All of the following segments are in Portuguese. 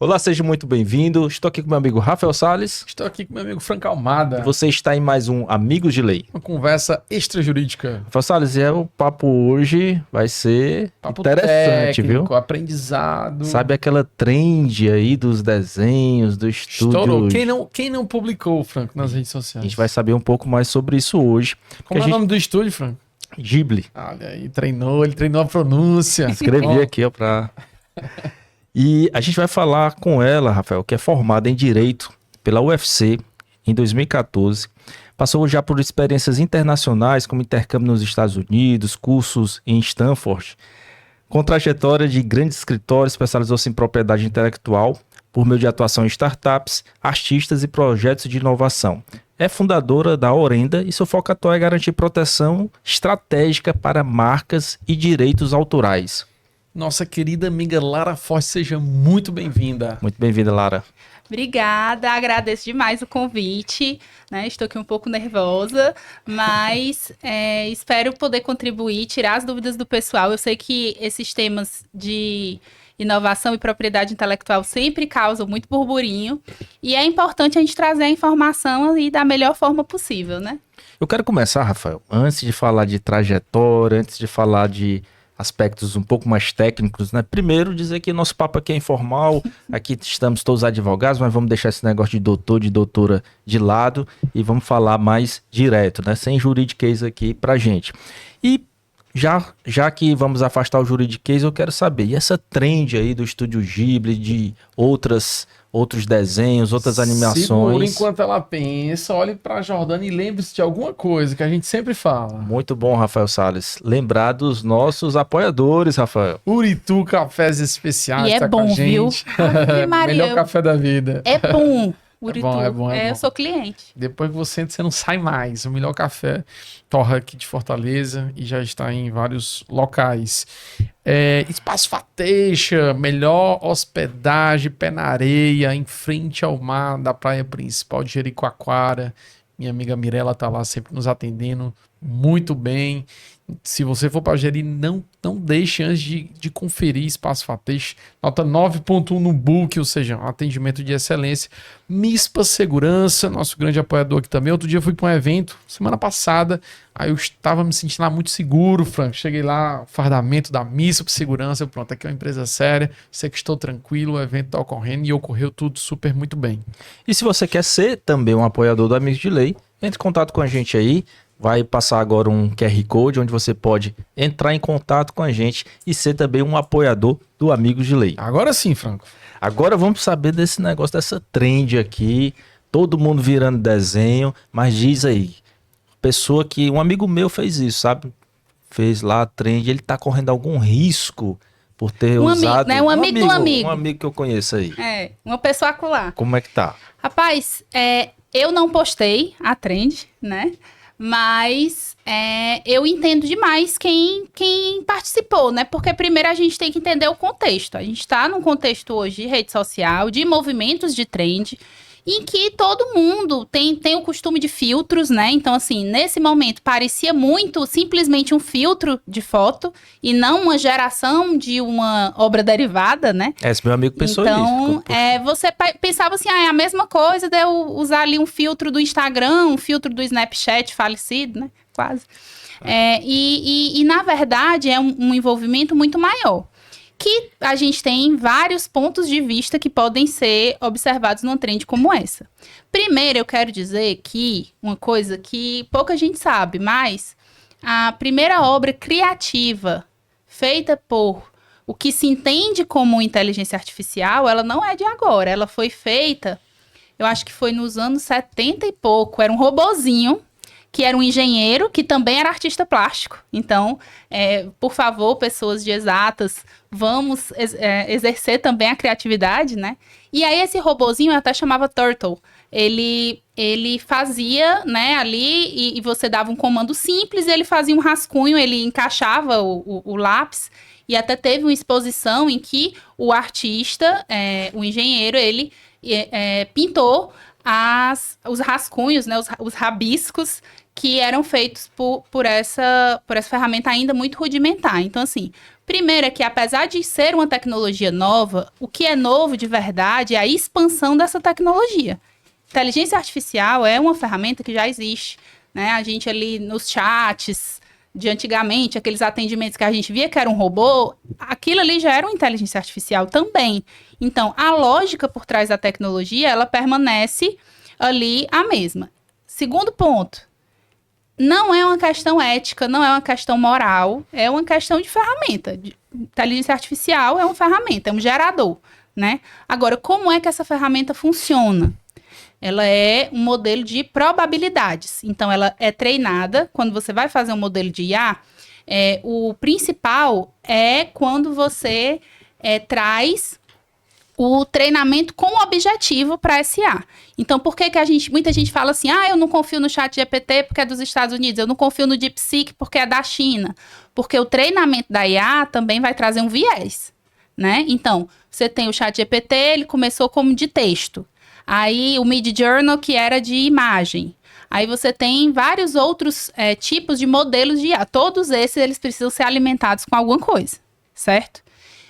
Olá, seja muito bem-vindo. Estou aqui com meu amigo Rafael Salles. Estou aqui com meu amigo Frank Almada. E você está em mais um Amigos de Lei. Uma conversa extrajurídica. Rafael Salles, o papo hoje vai ser Papo interessante, técnico, viu? Aprendizado. Sabe aquela trend aí dos desenhos, do estúdio? Estourou. Quem não publicou, Frank, nas redes sociais? A gente vai saber um pouco mais sobre isso hoje. Como é o nome do estúdio, Frank? Ghibli. Olha aí, ele treinou a pronúncia. Escrevi aqui, ó, pra... E a gente vai falar com ela, Rafael, que é formada em Direito pela UFC em 2014. Passou já por experiências internacionais, como intercâmbio nos Estados Unidos, cursos em Stanford. Com trajetória de grande escritório, especializou-se em propriedade intelectual, por meio de atuação em startups, artistas e projetos de inovação. É fundadora da Orenda e seu foco atual é garantir proteção estratégica para marcas e direitos autorais. Nossa querida amiga Lara Forte, seja muito bem-vinda. Muito bem-vinda, Lara. Obrigada, agradeço demais o convite, né? Estou aqui um pouco nervosa, mas espero poder contribuir, tirar as dúvidas do pessoal. Eu sei que esses temas de inovação e propriedade intelectual sempre causam muito burburinho e é importante a gente trazer a informação aí da melhor forma possível, né? Eu quero começar, Rafael, antes de falar de trajetória, antes de falar de aspectos um pouco mais técnicos, né? Primeiro, dizer que nosso papo aqui é informal, aqui estamos todos advogados, mas vamos deixar esse negócio de doutor, de doutora de lado e vamos falar mais direto, né? Sem juridiquês aqui pra gente. E já que vamos afastar o juridiquês, eu quero saber, e essa trend aí do Estúdio Ghibli, de outros desenhos, outras animações... Segura enquanto ela pensa, olhe pra Jordana e lembre-se de alguma coisa que a gente sempre fala. Muito bom, Rafael Salles. Lembrar dos nossos apoiadores, Rafael. Uritu Cafés Especiais, E é tá bom, com a gente. viu? Ave Maria, Melhor café da vida. É bom, Uritu. É bom. Eu sou cliente. Depois que você entra, você não sai mais. O melhor café torra aqui de Fortaleza e já está em vários locais. Espaço Fateixa, melhor hospedagem, pé na areia, em frente ao mar da praia principal de Jericoacoara. Minha amiga Mirella tá lá sempre nos atendendo muito bem. Se você for para Jeri, não deixe antes de conferir Espaço Fateixa. Nota 9.1 no Book, ou seja, um atendimento de excelência. Mispa Segurança, nosso grande apoiador aqui também. Outro dia eu fui para um evento, semana passada, aí eu estava me sentindo lá muito seguro, Frank. Cheguei lá, fardamento da Mispa Segurança, pronto, aqui é uma empresa séria, sei que estou tranquilo, o evento está ocorrendo e ocorreu tudo super muito bem. E se você quer ser também um apoiador do Amigos de Lei, entre em contato com a gente aí. Vai passar agora um QR Code onde você pode entrar em contato com a gente e ser também um apoiador do Amigos de Lei. Agora sim, Franco. Agora vamos saber desse negócio, dessa trend aqui, todo mundo virando desenho, mas diz aí, um amigo meu fez isso, sabe? Fez lá a trend, ele tá correndo algum risco por ter usado... né? Um amigo do amigo. Um amigo que eu conheço aí. Uma pessoa acolá. Como é que tá? Rapaz, eu não postei a trend, né? Mas eu entendo demais quem participou, né? Porque primeiro a gente tem que entender o contexto. A gente está num contexto hoje de rede social, de movimentos de trend, em que todo mundo tem o costume de filtros, né? Então, assim, nesse momento parecia muito simplesmente um filtro de foto e não uma geração de uma obra derivada, né? Esse meu amigo pensou então, isso. Você pensava assim, é a mesma coisa de eu usar ali um filtro do Instagram, um filtro do Snapchat falecido, né? Quase. E na verdade, é um envolvimento muito maior. Que a gente tem vários pontos de vista que podem ser observados numa trend como essa. Primeiro, eu quero dizer que uma coisa que pouca gente sabe, mas a primeira obra criativa feita por o que se entende como inteligência artificial, ela não é de agora. Ela foi feita, eu acho que foi nos anos 70 e pouco. Era um robozinho que era um engenheiro, que também era artista plástico. Então, por favor, pessoas de exatas, vamos exercer também a criatividade, né? E aí, esse robozinho, eu até chamava Turtle. Ele fazia, né, ali, e você dava um comando simples, e ele fazia um rascunho, ele encaixava o lápis, e até teve uma exposição em que o artista, o engenheiro, ele pintou os rascunhos, né, os rabiscos que eram feitos por essa ferramenta ainda muito rudimentar. Então, assim, primeiro é que apesar de ser uma tecnologia nova, o que é novo de verdade é a expansão dessa tecnologia. Inteligência artificial é uma ferramenta que já existe, né? A gente ali nos chats de antigamente, aqueles atendimentos que a gente via que era um robô, aquilo ali já era uma inteligência artificial também. Então, a lógica por trás da tecnologia, ela permanece ali a mesma. Segundo ponto, não é uma questão ética, não é uma questão moral, é uma questão de ferramenta. Inteligência artificial é uma ferramenta, é um gerador, né? Agora, como é que essa ferramenta funciona? Ela é um modelo de probabilidades. Então, ela é treinada. Quando você vai fazer um modelo de IA, o principal é quando você traz o treinamento com objetivo para essa IA. Então, por que muita gente fala assim, eu não confio no ChatGPT porque é dos Estados Unidos, eu não confio no DeepSeek porque é da China. Porque o treinamento da IA também vai trazer um viés, né? Então, você tem o ChatGPT, ele começou como de texto. Aí o Midjourney, que era de imagem. Aí você tem vários outros tipos de modelos de IA. Todos esses, eles precisam ser alimentados com alguma coisa, certo?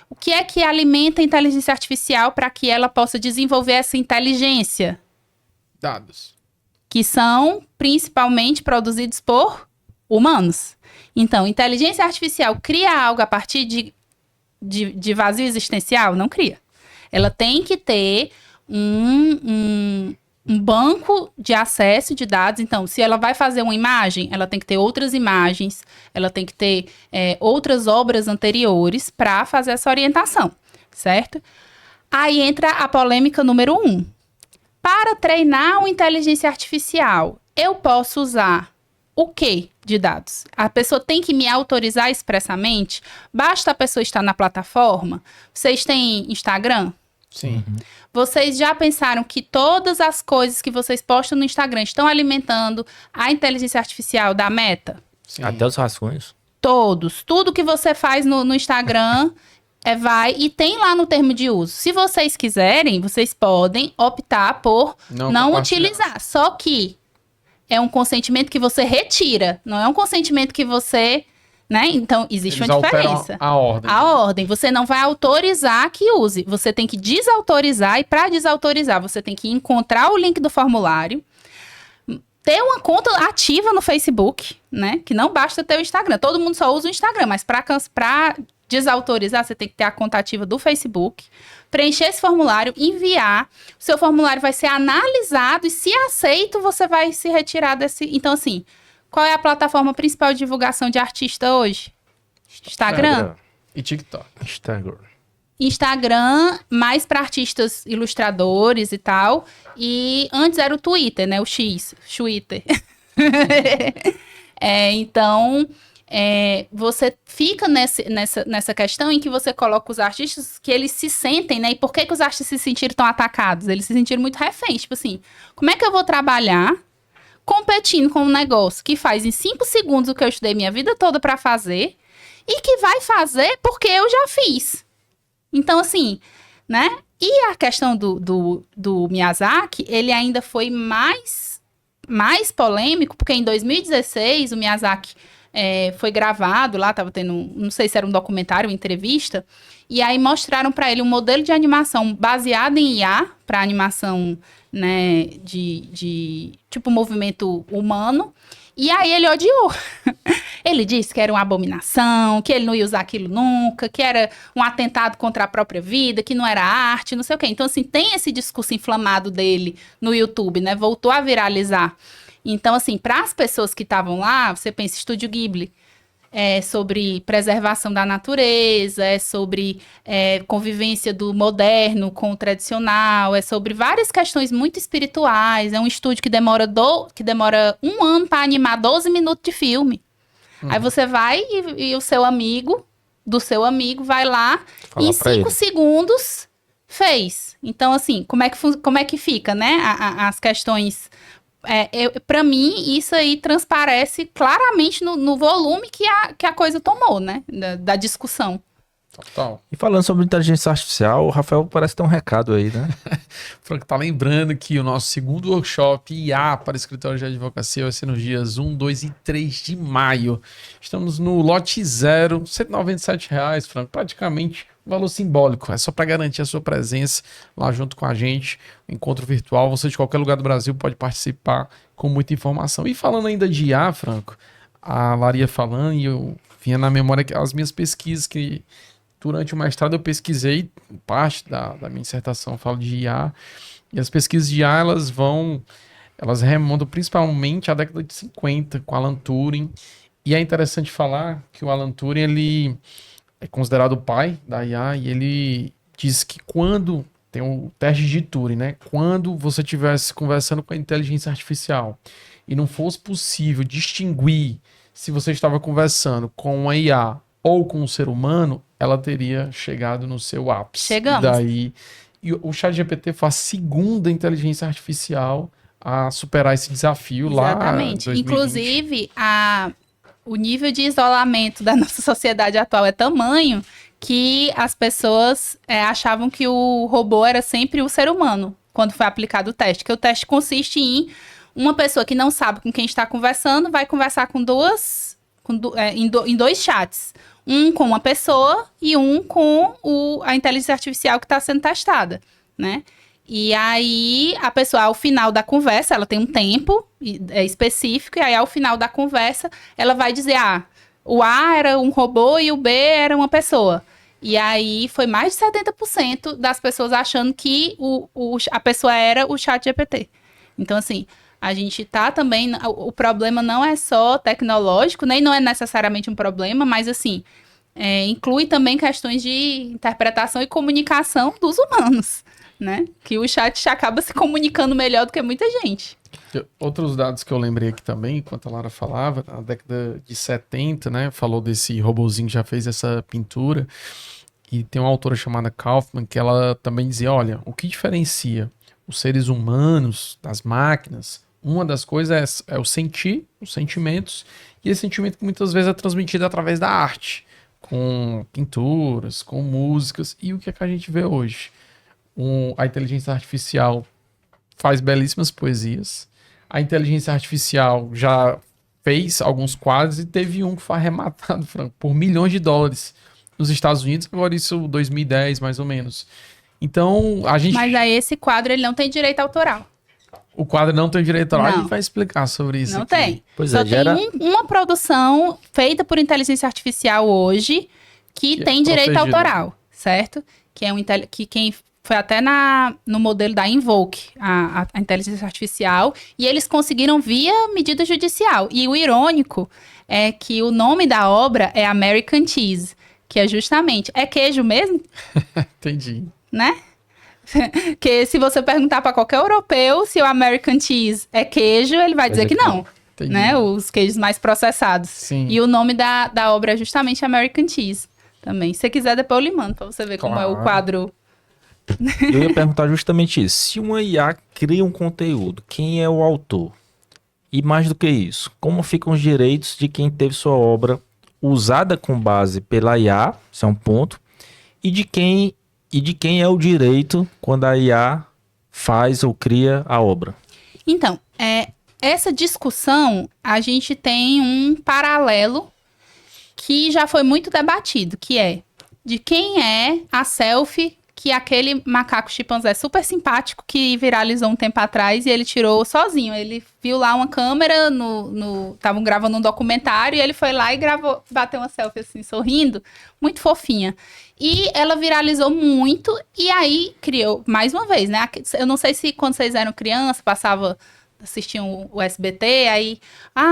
O que é que alimenta a inteligência artificial para que ela possa desenvolver essa inteligência? Dados. Que são principalmente produzidos por humanos. Então, inteligência artificial cria algo a partir de vazio existencial? Não cria. Ela tem que ter um banco de acesso de dados. Então, se ela vai fazer uma imagem, ela tem que ter outras imagens, ela tem que ter outras obras anteriores para fazer essa orientação, certo? Aí entra a polêmica número 1. Para treinar uma inteligência artificial, eu posso usar o que de dados? A pessoa tem que me autorizar expressamente? Basta a pessoa estar na plataforma? Vocês têm Instagram? Sim. Vocês já pensaram que todas as coisas que vocês postam no Instagram estão alimentando a inteligência artificial da Meta? Sim. Até os rascunhos. Todos. Tudo que você faz no Instagram vai e tem lá no termo de uso. Se vocês quiserem, vocês podem optar por não utilizar. Só que é um consentimento que você retira. Não é um consentimento que você... Né? Então, existe uma diferença. A ordem. A ordem. Você não vai autorizar que use. Você tem que desautorizar. E para desautorizar, você tem que encontrar o link do formulário. Ter uma conta ativa no Facebook, né? Que não basta ter o Instagram. Todo mundo só usa o Instagram. Mas para desautorizar, você tem que ter a conta ativa do Facebook. Preencher esse formulário, enviar. O seu formulário vai ser analisado. E se aceito, você vai se retirar desse... Então, assim... Qual é a plataforma principal de divulgação de artista hoje? Instagram. E TikTok. Instagram, mais para artistas ilustradores e tal. E antes era o Twitter, né? O Twitter. Então, você fica nessa questão em que você coloca os artistas que eles se sentem, né? E por que os artistas se sentiram tão atacados? Eles se sentiram muito reféns. Tipo assim, como é que eu vou trabalhar competindo com um negócio que faz em 5 segundos o que eu estudei minha vida toda para fazer e que vai fazer porque eu já fiz. Então, assim, né? E a questão do Miyazaki, ele ainda foi mais polêmico, porque em 2016 o Miyazaki foi gravado lá, tava tendo, não sei se era um documentário, uma entrevista, e aí mostraram para ele um modelo de animação baseado em IA, para animação, né, de tipo movimento humano, e aí ele odiou. Ele disse que era uma abominação, que ele não ia usar aquilo nunca, que era um atentado contra a própria vida, que não era arte, não sei o quê. Então, assim, tem esse discurso inflamado dele no YouTube, né? Voltou a viralizar. Então, assim, para as pessoas que estavam lá, você pensa Estúdio Ghibli, sobre preservação da natureza, sobre convivência do moderno com o tradicional, sobre várias questões muito espirituais. É um estúdio que demora 1 ano para animar 12 minutos de filme. Aí você vai e o seu amigo, vai lá e em 5 segundos fez. Então, assim, como é que fica, né? As questões... para mim, isso aí transparece claramente no volume que a coisa tomou, né? Da discussão. Total. E falando sobre inteligência artificial, o Rafael parece ter um recado aí, né? Franco, tá lembrando que o nosso segundo workshop IA para escritório de advocacia vai ser nos dias 1, 2 e 3 de maio. Estamos no lote 0, R$ 197, Franco, praticamente um valor simbólico. É só para garantir a sua presença lá junto com a gente. Encontro virtual, você de qualquer lugar do Brasil pode participar com muita informação. E falando ainda de IA, Franco, a Laria falando e eu vinha na memória as minhas pesquisas que... Durante o mestrado eu pesquisei, parte da minha dissertação eu falo de IA, e as pesquisas de IA elas remontam principalmente à década de 50, com Alan Turing, e é interessante falar que o Alan Turing, ele é considerado o pai da IA, e ele diz que quando, tem o teste de Turing, né, quando você estivesse conversando com a inteligência artificial, e não fosse possível distinguir se você estava conversando com uma IA ou com um ser humano, ela teria chegado no seu ápice. Chegamos. E o ChatGPT foi a segunda inteligência artificial a superar esse desafio. Exatamente. Lá em 2020. Inclusive, o nível de isolamento da nossa sociedade atual é tamanho que as pessoas achavam que o robô era sempre o ser humano quando foi aplicado o teste. Que o teste consiste em uma pessoa que não sabe com quem está conversando, vai conversar com em dois chats. Um com uma pessoa e um com a inteligência artificial que está sendo testada, né? E aí, a pessoa, ao final da conversa, ela tem um tempo específico, e aí, ao final da conversa, ela vai dizer, o A era um robô e o B era uma pessoa. E aí, foi mais de 70% das pessoas achando que a pessoa era o ChatGPT. Então, assim... A gente tá também... O problema não é só tecnológico, nem não é necessariamente um problema, mas, assim, inclui também questões de interpretação e comunicação dos humanos, né? Que o chat acaba se comunicando melhor do que muita gente. Outros dados que eu lembrei aqui também, enquanto a Lara falava, na década de 70, né? Falou desse robozinho que já fez essa pintura. E tem uma autora chamada Kaufman, que ela também dizia, olha, o que diferencia os seres humanos das máquinas... Uma das coisas é o sentir, os sentimentos, e esse sentimento que muitas vezes é transmitido através da arte, com pinturas, com músicas, e o que é que a gente vê hoje? A inteligência artificial faz belíssimas poesias, a inteligência artificial já fez alguns quadros e teve um que foi arrematado, Franco, por milhões de dólares nos Estados Unidos, agora isso 2010 mais ou menos. Então, a gente... Mas aí esse quadro ele não tem direito autoral. O quadro não tem direito autoral, a Não. gente vai explicar sobre isso Não aqui. tem. Pois Só é, tem uma produção feita por inteligência artificial hoje que tem direito protegida. autoral, certo? Que é que quem foi até no modelo da Invoke, a inteligência artificial, e eles conseguiram via medida judicial. E o irônico é que o nome da obra é American Cheese, que é justamente, é queijo mesmo, Entendi. né? Que se você perguntar para qualquer europeu se o American Cheese é queijo, ele vai dizer que não, Entendi. né? Os queijos mais processados. Sim. E o nome da obra é justamente American Cheese também. Se você quiser, depois eu lhe mando para você ver como é o Claro. quadro. Eu ia perguntar justamente isso. Se uma IA cria um conteúdo, quem é o autor? E mais do que isso, como ficam os direitos de quem teve sua obra usada com base pela IA, isso é um ponto, e de quem é o direito quando a IA faz ou cria a obra? Então, essa discussão, a gente tem um paralelo que já foi muito debatido, que é de quem é a selfie que aquele macaco chimpanzé super simpático que viralizou um tempo atrás e ele tirou sozinho. Ele viu lá uma câmera, estavam gravando um documentário e ele foi lá e bateu uma selfie assim, sorrindo, muito fofinha. E ela viralizou muito e aí criou, mais uma vez, né? Eu não sei se quando vocês eram crianças, assistiam o SBT, aí,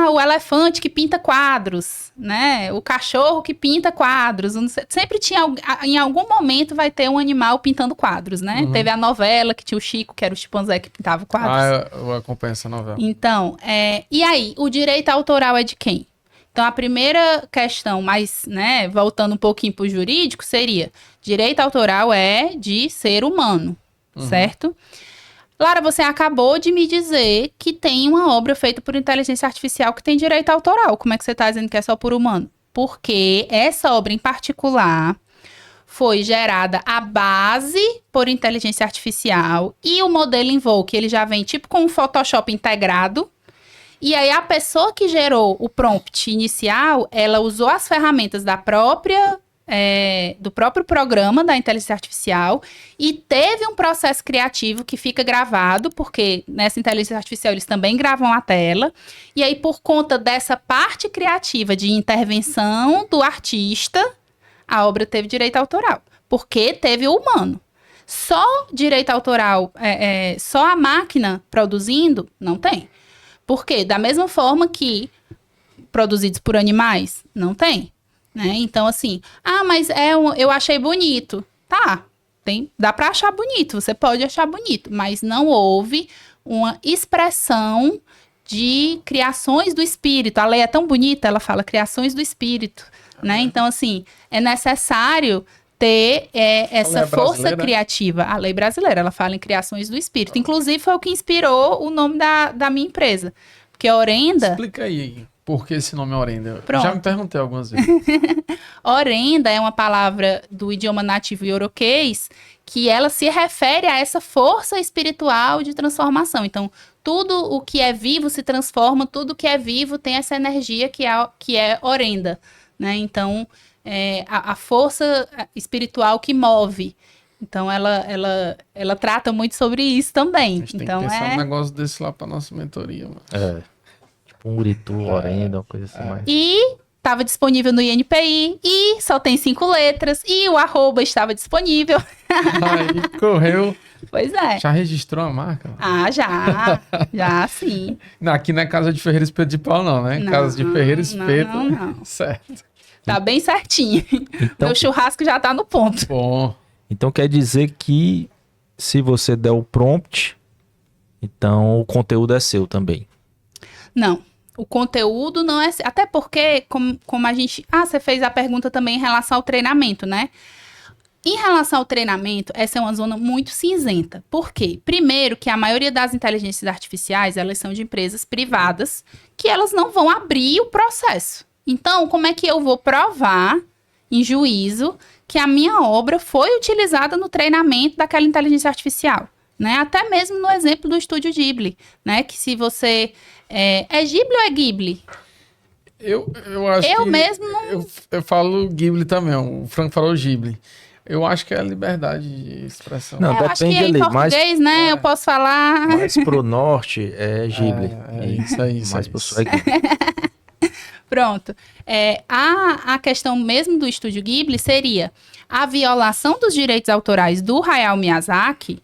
o elefante que pinta quadros, né? O cachorro que pinta quadros. Sempre tinha, em algum momento vai ter um animal pintando quadros, né? Uhum. Teve a novela que tinha o Chico, que era o chimpanzé que pintava quadros. Eu acompanho essa novela. Então, e aí, o direito autoral é de quem? Então, a primeira questão, mas, né, voltando um pouquinho para o jurídico, seria, direito autoral é de ser humano, certo? Lara, você acabou de me dizer que tem uma obra feita por inteligência artificial que tem direito autoral. Como é que você está dizendo que é só por humano? Porque essa obra em particular foi gerada a base por inteligência artificial e o modelo Invoke, ele já vem tipo com um Photoshop integrado. E aí a pessoa que gerou o prompt inicial, ela usou as ferramentas do próprio programa da inteligência artificial e teve um processo criativo que fica gravado, porque nessa inteligência artificial eles também gravam a tela. E aí, por conta dessa parte criativa de intervenção do artista, a obra teve direito autoral, porque teve o humano. Só direito autoral, só a máquina produzindo, não tem. Por quê? Da mesma forma que produzidos por animais, não tem. Né? Então, assim, mas eu achei bonito. Tá, dá para achar bonito, você pode achar bonito, mas não houve uma expressão de criações do espírito. A lei é tão bonita, ela fala criações do espírito. Né? Então, assim, é necessário ter essa força criativa. A lei brasileira, ela fala em criações do espírito. Inclusive, foi o que inspirou o nome da minha empresa. Porque Orenda... Explica aí, por que esse nome é Orenda? Pronto. Já me perguntei algumas vezes. Orenda é uma palavra do idioma nativo ioroquês que ela se refere a essa força espiritual de transformação. Então, tudo o que é vivo se transforma, tudo que é vivo tem essa energia que é Orenda. Né? Então, a força espiritual que move. Então, ela trata muito sobre isso também. A gente então, tem que pensar um negócio desse lá para nossa mentoria. Mano. Tipo um Uritu, Orenda, uma coisa assim. Mais. E estava disponível no INPI, e só tem 5 letras, e o @ estava disponível. Aí, correu. Pois é. Já registrou a marca? Já sim. Aqui não é Casa de Ferreira Espeto de Pau, não, né? Não, Casa de Ferreira Espeto. Não. Certo. Tá bem certinho. Então, meu churrasco já tá no ponto. Bom. Então quer dizer que se você der o prompt, então o conteúdo é seu também. Não, o conteúdo não é... Até porque, como a gente... você fez a pergunta também em relação ao treinamento, né? Em relação ao treinamento, essa é uma zona muito cinzenta. Por quê? Primeiro, que a maioria das inteligências artificiais, elas são de empresas privadas, que elas não vão abrir o processo. Então, como é que eu vou provar, em juízo, que a minha obra foi utilizada no treinamento daquela inteligência artificial? Né? Até mesmo no exemplo do Estúdio Ghibli, né? Que se você... É Ghibli ou é Ghibli? Eu acho que... mesmo não... Eu falo Ghibli também, o Franco falou Ghibli. Eu acho que é a liberdade de expressão. Não, eu acho que depende em ali, português, né? Eu posso falar... Mais pro norte é Ghibli. Isso aí. Mais pro sul é Ghibli. Pronto. A questão mesmo do Estúdio Ghibli seria a violação dos direitos autorais do Hayao Miyazaki,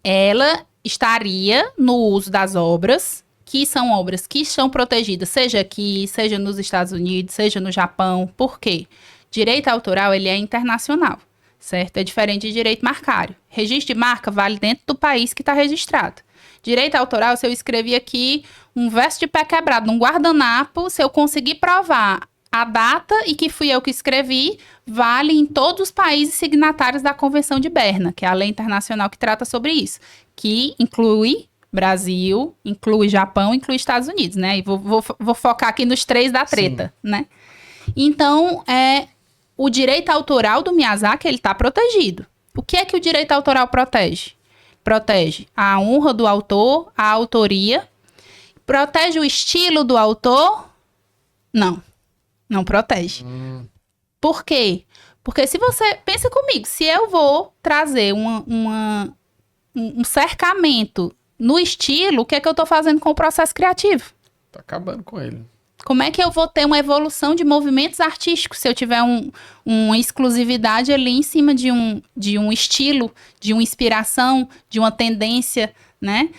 ela estaria no uso das obras, que são obras que estão protegidas, seja aqui, seja nos Estados Unidos, seja no Japão. Por quê? Direito autoral, ele é internacional, certo? É diferente de direito marcário. Registro de marca vale dentro do país que está registrado. Direito autoral, se eu escrevi aqui um verso de pé quebrado num guardanapo, se eu conseguir provar a data e que fui eu que escrevi, vale em todos os países signatários da Convenção de Berna, que é a lei internacional que trata sobre isso, que inclui Brasil, inclui Japão, inclui Estados Unidos, né? E vou focar aqui nos 3 da treta, né? Então, o direito autoral do Miyazaki, ele está protegido. O que é que o direito autoral protege? Protege a honra do autor, a autoria. Protege o estilo do autor? Não protege. Por quê? Porque se você... Pensa comigo, se eu vou trazer um cercamento no estilo, o que é que eu estou fazendo com o processo criativo? Tá acabando com ele. Como é que eu vou ter uma evolução de movimentos artísticos se eu tiver uma exclusividade ali em cima de um estilo, de uma inspiração, de uma tendência, né?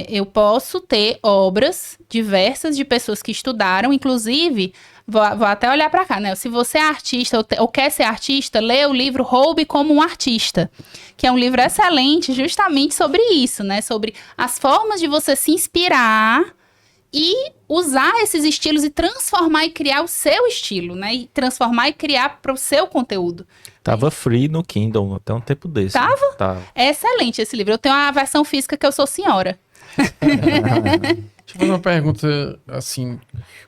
Eu posso ter obras diversas de pessoas que estudaram, inclusive, vou até olhar para cá, né? Se você é artista ou quer ser artista, lê o livro Roube como um Artista, que é um livro excelente justamente sobre isso, né? Sobre as formas de você se inspirar e usar esses estilos e transformar e criar o seu estilo, né? E transformar e criar para o seu conteúdo. Tava free no Kindle até um tempo desse. Tava? Tava. É excelente esse livro. Eu tenho a versão física que eu sou senhora. Deixa eu fazer uma pergunta, assim,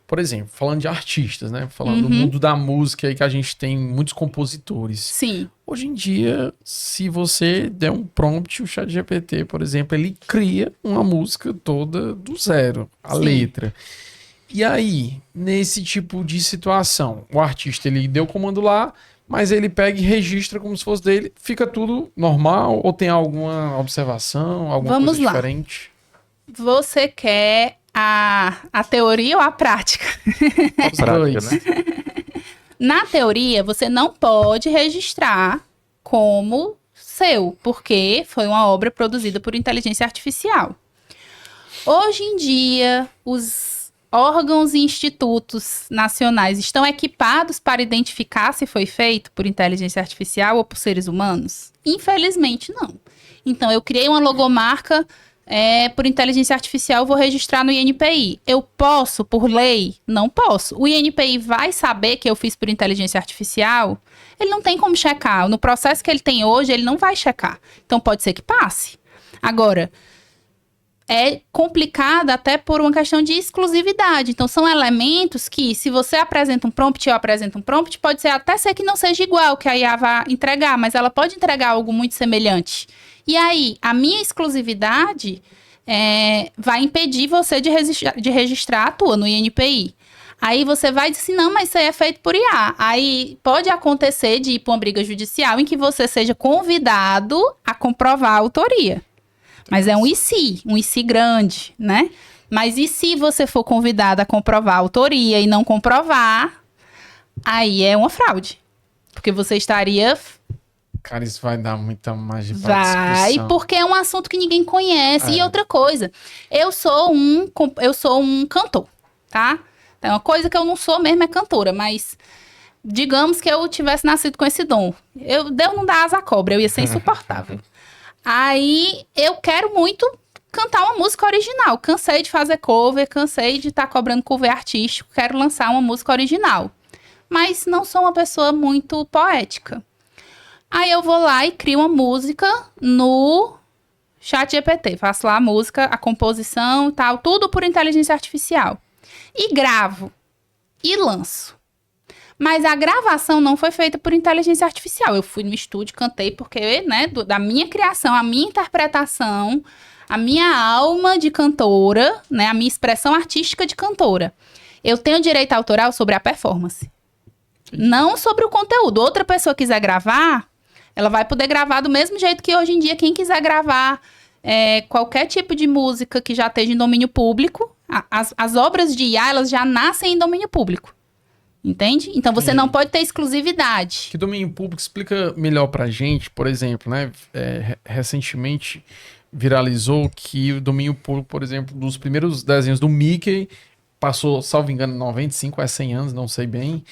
por exemplo, falando de artistas, né? Falando do mundo da música aí, que a gente tem muitos compositores. Sim. Hoje em dia, se você der um prompt, o ChatGPT, por exemplo, ele cria uma música toda do zero, a letra. E aí, nesse tipo de situação, o artista, ele deu o comando lá, mas ele pega e registra como se fosse dele, fica tudo normal ou tem alguma observação, alguma Vamos coisa lá. diferente? Você quer a teoria ou a prática? Os Prática, dois. né? Na teoria, você não pode registrar como seu, porque foi uma obra produzida por inteligência artificial. Hoje em dia, os órgãos e institutos nacionais estão equipados para identificar se foi feito por inteligência artificial ou por seres humanos? Infelizmente, não. Então, eu criei uma logomarca por inteligência artificial, vou registrar no INPI. Eu posso, por lei? Não posso. O INPI vai saber que eu fiz por inteligência artificial? Ele não tem como checar. No processo que ele tem hoje, ele não vai checar. Então, pode ser que passe. Agora, é complicado até por uma questão de exclusividade. Então, são elementos que, se você apresenta um prompt e eu apresento um prompt, pode ser até ser que não seja igual que a IA vai entregar, mas ela pode entregar algo muito semelhante. E aí, a minha exclusividade vai impedir você de registrar a tua no INPI. Aí você vai dizer assim, não, mas isso aí é feito por IA. Aí pode acontecer de ir para uma briga judicial em que você seja convidado a comprovar a autoria. Mas é um IC grande, né? Mas e se você for convidado a comprovar a autoria e não comprovar, aí é uma fraude. Porque você estaria... Cara, isso vai dar muita margem pra Vai, discussão. porque é um assunto que ninguém conhece. E outra coisa, eu sou um cantor, tá? Então, uma coisa que eu não sou mesmo é cantora, mas digamos que eu tivesse nascido com esse dom. Deus não dá asa à cobra, eu ia ser insuportável. Aí, eu quero muito cantar uma música original. Cansei de fazer cover, cansei de estar cobrando cover artístico, quero lançar uma música original. Mas não sou uma pessoa muito poética. Aí eu vou lá e crio uma música no ChatGPT. Faço lá a música, a composição e tal, tudo por inteligência artificial. E gravo. E lanço. Mas a gravação não foi feita por inteligência artificial. Eu fui no estúdio, cantei, porque, né, da minha criação, a minha interpretação, a minha alma de cantora, né, a minha expressão artística de cantora. Eu tenho direito autoral sobre a performance. Não sobre o conteúdo. Outra pessoa quiser gravar, ela vai poder gravar do mesmo jeito que hoje em dia quem quiser gravar qualquer tipo de música que já esteja em domínio público. As obras de IA, elas já nascem em domínio público. Entende? Então, você não pode ter exclusividade. Que domínio público explica melhor pra gente, por exemplo, né? Recentemente viralizou que o domínio público, por exemplo, dos primeiros desenhos do Mickey, passou, salvo engano, 95 a 100 anos, não sei bem.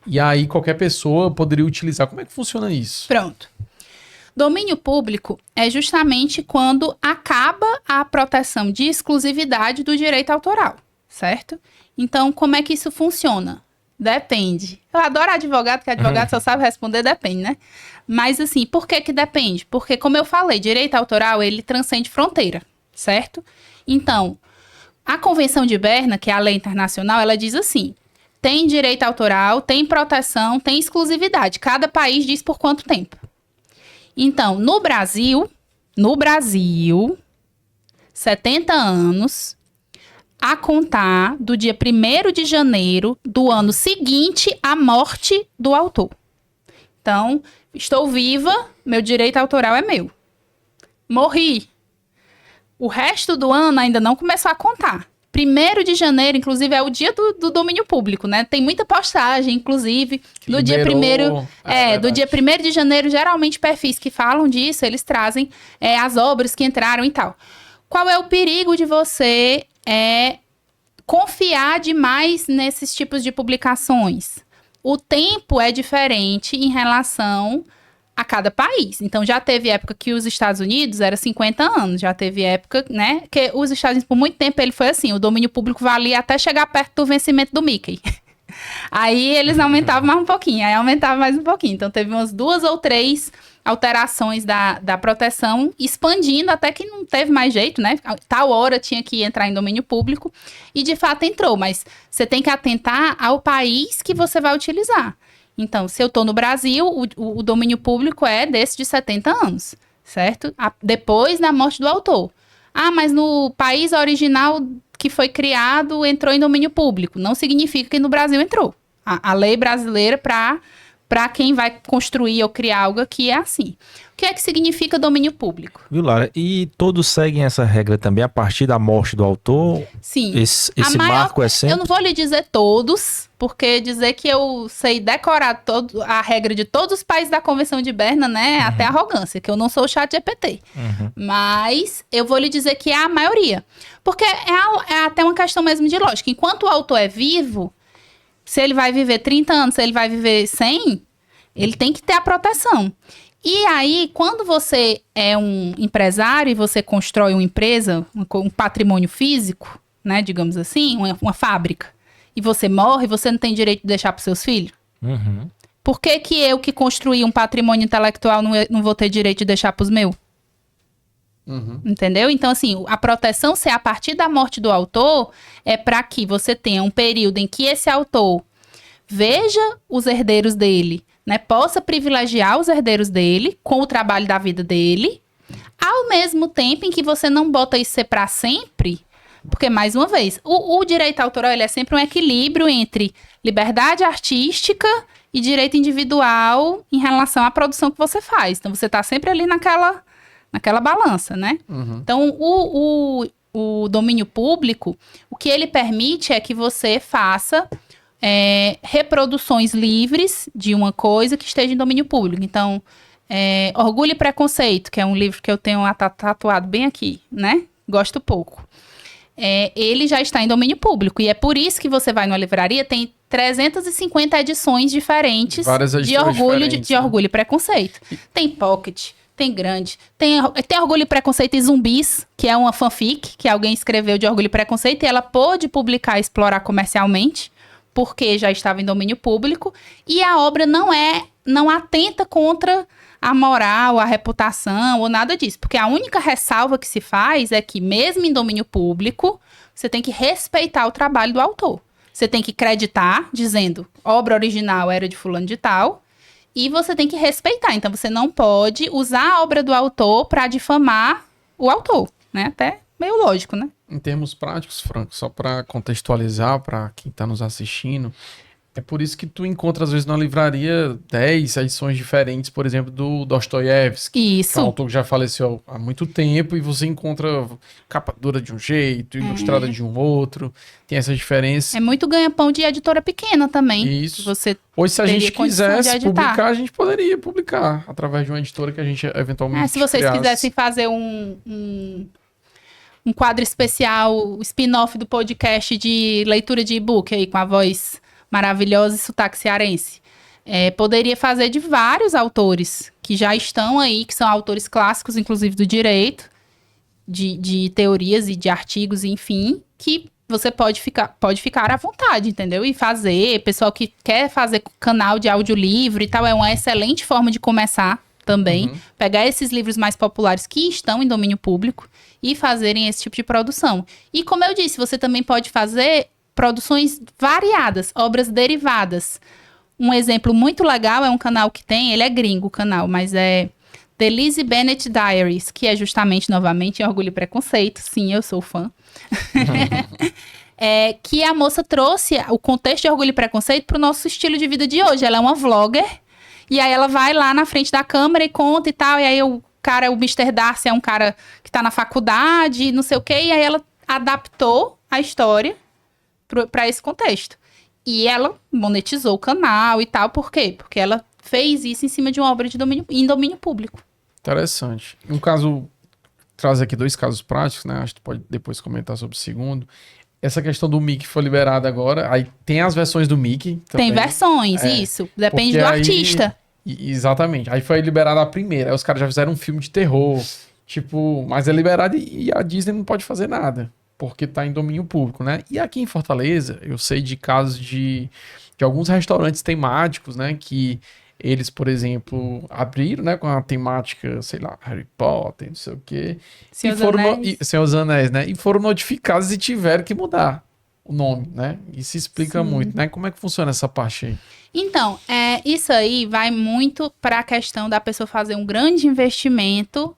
E aí qualquer pessoa poderia utilizar. Como é que funciona isso? Pronto. Domínio público é justamente quando acaba a proteção de exclusividade do direito autoral, certo? Então, como é que isso funciona? Depende. Eu adoro advogado, porque advogado só sabe responder depende, né? Mas assim, por que depende? Porque, como eu falei, direito autoral, ele transcende fronteira, certo? Então, a Convenção de Berna, que é a lei internacional, ela diz assim, tem direito autoral, tem proteção, tem exclusividade. Cada país diz por quanto tempo. Então, no Brasil, 70 anos... a contar do dia 1º de janeiro do ano seguinte à morte do autor. Então, estou viva, meu direito autoral é meu. Morri. O resto do ano ainda não começou a contar. 1º de janeiro, inclusive, é o dia do domínio público, né? Tem muita postagem, inclusive, no dia 1º... do dia 1º de janeiro, geralmente perfis que falam disso, eles trazem as obras que entraram e tal. Qual é o perigo de você... confiar demais nesses tipos de publicações. O tempo é diferente em relação a cada país. Então, já teve época que os Estados Unidos era 50 anos. Já teve época, né? Que os Estados Unidos, por muito tempo, ele foi assim. O domínio público valia até chegar perto do vencimento do Mickey. Aí, eles aumentavam mais um pouquinho. Aí, aumentava mais um pouquinho. Então, teve umas 2 ou 3 alterações da proteção, expandindo até que não teve mais jeito, né? Tal hora tinha que entrar em domínio público e de fato entrou, mas você tem que atentar ao país que você vai utilizar. Então, se eu estou no Brasil, o domínio público é desse de 70 anos, certo? Depois da morte do autor. Ah, mas no país original que foi criado entrou em domínio público. Não significa que no Brasil entrou. A lei brasileira para quem vai construir ou criar algo aqui é assim. O que é que significa domínio público? Viu, Lara? E todos seguem essa regra também a partir da morte do autor? Sim. Esse marco é sempre... Eu não vou lhe dizer todos, porque dizer que eu sei decorar a regra de todos os países da Convenção de Berna, né? Até arrogância, que eu não sou o ChatGPT. Mas eu vou lhe dizer que é a maioria. Porque é até uma questão mesmo de lógica. Enquanto o autor é vivo, se ele vai viver 30 anos, se ele vai viver 100, ele tem que ter a proteção. E aí, quando você é um empresário e você constrói uma empresa, um patrimônio físico, né, digamos assim, uma fábrica, e você morre, você não tem direito de deixar para os seus filhos? Por que eu que construí um patrimônio intelectual não vou ter direito de deixar para os meus? Entendeu? Então, assim, a proteção ser a partir da morte do autor é para que você tenha um período em que esse autor veja os herdeiros dele, né, possa privilegiar os herdeiros dele com o trabalho da vida dele, ao mesmo tempo em que você não bota isso ser para sempre, porque, mais uma vez, o direito autoral ele é sempre um equilíbrio entre liberdade artística e direito individual em relação à produção que você faz. Então, você está sempre ali naquela balança, né? Então, o domínio público, o que ele permite é que você faça reproduções livres de uma coisa que esteja em domínio público. Então, Orgulho e Preconceito, que é um livro que eu tenho tatuado bem aqui, né? Gosto pouco. Ele já está em domínio público. E é por isso que você vai numa livraria, tem 350 edições diferentes de Orgulho e Preconceito. Tem pocket, tem grande, tem Orgulho e Preconceito e Zumbis, que é uma fanfic que alguém escreveu de Orgulho e Preconceito e ela pôde publicar e explorar comercialmente, porque já estava em domínio público, e a obra não atenta contra a moral, a reputação ou nada disso, porque a única ressalva que se faz é que mesmo em domínio público, você tem que respeitar o trabalho do autor. Você tem que creditar, dizendo, obra original era de fulano de tal, e você tem que respeitar. Então, você não pode usar a obra do autor para difamar o autor, né? Até meio lógico, né? Em termos práticos, Franco, só para contextualizar para quem está nos assistindo, é por isso que tu encontra, às vezes, na livraria 10 edições diferentes, por exemplo, do Dostoiévski. Isso. Que é um autor que já faleceu há muito tempo e você encontra capa dura de um jeito, ilustrada de um outro. Tem essa diferença. É muito ganha-pão de editora pequena também. Isso. Você Hoje, se a gente quisesse publicar, a gente poderia publicar através de uma editora que a gente eventualmente se vocês quisessem fazer um quadro especial, spin-off do podcast de leitura de e-book aí com a voz maravilhosa e sotaque cearense. Poderia fazer de vários autores que já estão aí, que são autores clássicos, inclusive do direito, de teorias e de artigos, enfim, que você pode ficar à vontade, entendeu? E fazer, pessoal que quer fazer canal de audiolivro e tal, é uma excelente forma de começar também. Pegar esses livros mais populares que estão em domínio público e fazerem esse tipo de produção. E como eu disse, você também pode fazer produções variadas, obras derivadas. Um exemplo muito legal é um canal que tem, ele é gringo o canal, mas é The Lizzie Bennet Diaries, que é justamente, novamente, em Orgulho e Preconceito. Sim, eu sou fã. Que a moça trouxe o contexto de Orgulho e Preconceito para o nosso estilo de vida de hoje. Ela é uma vlogger, e aí ela vai lá na frente da câmera e conta e tal, e aí o Mr. Darcy é um cara que tá na faculdade, não sei o quê, e aí ela adaptou a história para esse contexto. E ela monetizou o canal e tal, por quê? Porque ela fez isso em cima de uma obra em domínio público. Interessante. Um caso, traz aqui 2 casos práticos, né? Acho que tu pode depois comentar sobre o segundo. Essa questão do Mickey foi liberada agora, aí tem as versões do Mickey também. Tem versões, isso. Depende do artista. Exatamente. Aí foi liberada a primeira, aí os caras já fizeram um filme de terror, tipo, mas é liberado e a Disney não pode fazer nada, porque tá em domínio público, né? E aqui em Fortaleza, eu sei de casos de alguns restaurantes temáticos, né, que Eles, por exemplo, abriram, né, com a temática, sei lá, Harry Potter, não sei o quê. Senhor dos Anéis. Senhor dos Anéis, né? E foram notificados e tiveram que mudar o nome, né? Isso explica muito, né? Como é que funciona essa parte aí? Então, isso aí vai muito para a questão da pessoa fazer um grande investimento,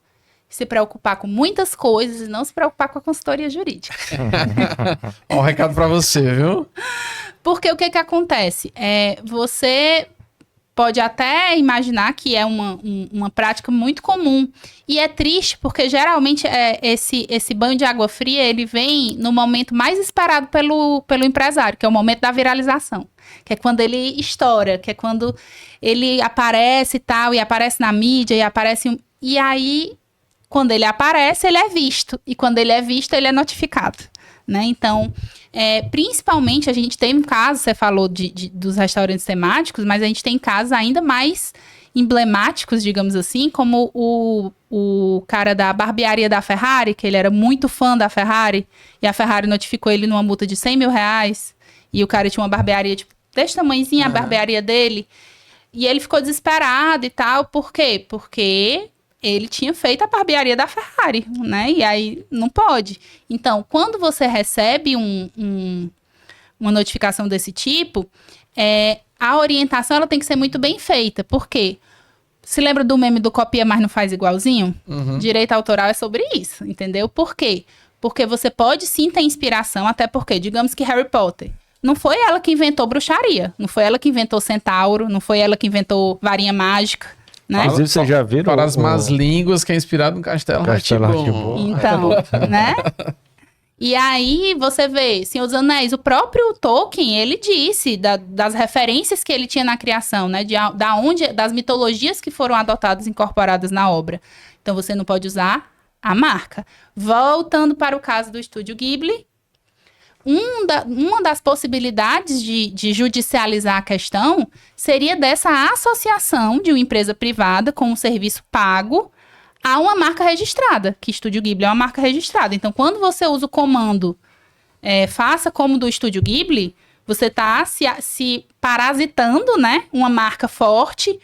se preocupar com muitas coisas e não se preocupar com a consultoria jurídica. Ó, um recado para você, viu? Porque o que acontece? Você pode até imaginar que é uma prática muito comum. E é triste porque geralmente esse banho de água fria ele vem no momento mais esperado pelo empresário, que é o momento da viralização. Que é quando ele estoura, que é quando ele aparece e tal, e aparece na mídia, e aparece... E aí, quando ele aparece, ele é visto. E quando ele é visto, ele é notificado. Né? Então, principalmente, a gente tem um caso, você falou dos restaurantes temáticos, mas a gente tem casos ainda mais emblemáticos, digamos assim, como o cara da barbearia da Ferrari, que ele era muito fã da Ferrari, e a Ferrari notificou ele numa multa de 100 mil reais, e o cara tinha uma barbearia, tipo, desse tamanhozinho, a barbearia dele, e ele ficou desesperado e tal, por quê? Porque ele tinha feito a barbearia da Ferrari, né? E aí não pode. Então, quando você recebe uma notificação desse tipo, a orientação ela tem que ser muito bem feita. Por quê? Se lembra do meme do copia, mas não faz igualzinho? Uhum. Direito autoral é sobre isso, entendeu? Por quê? Porque você pode sim ter inspiração, até porque, digamos que Harry Potter, não foi ela que inventou bruxaria, não foi ela que inventou centauro, não foi ela que inventou varinha mágica, né? Inclusive, vocês já viram... Para as más línguas, que é inspirado no Castelo Rá-Tim-Bum. Então, né? E aí, você vê, Senhor dos Anéis, o próprio Tolkien, ele disse das referências que ele tinha na criação, né? Das mitologias que foram adotadas e incorporadas na obra. Então, você não pode usar a marca. Voltando para o caso do Estúdio Ghibli, uma das possibilidades de judicializar a questão seria dessa associação de uma empresa privada com um serviço pago a uma marca registrada, que Estúdio Ghibli é uma marca registrada. Então, quando você usa o comando faça como do Estúdio Ghibli, você está se parasitando, né? Uma marca forte,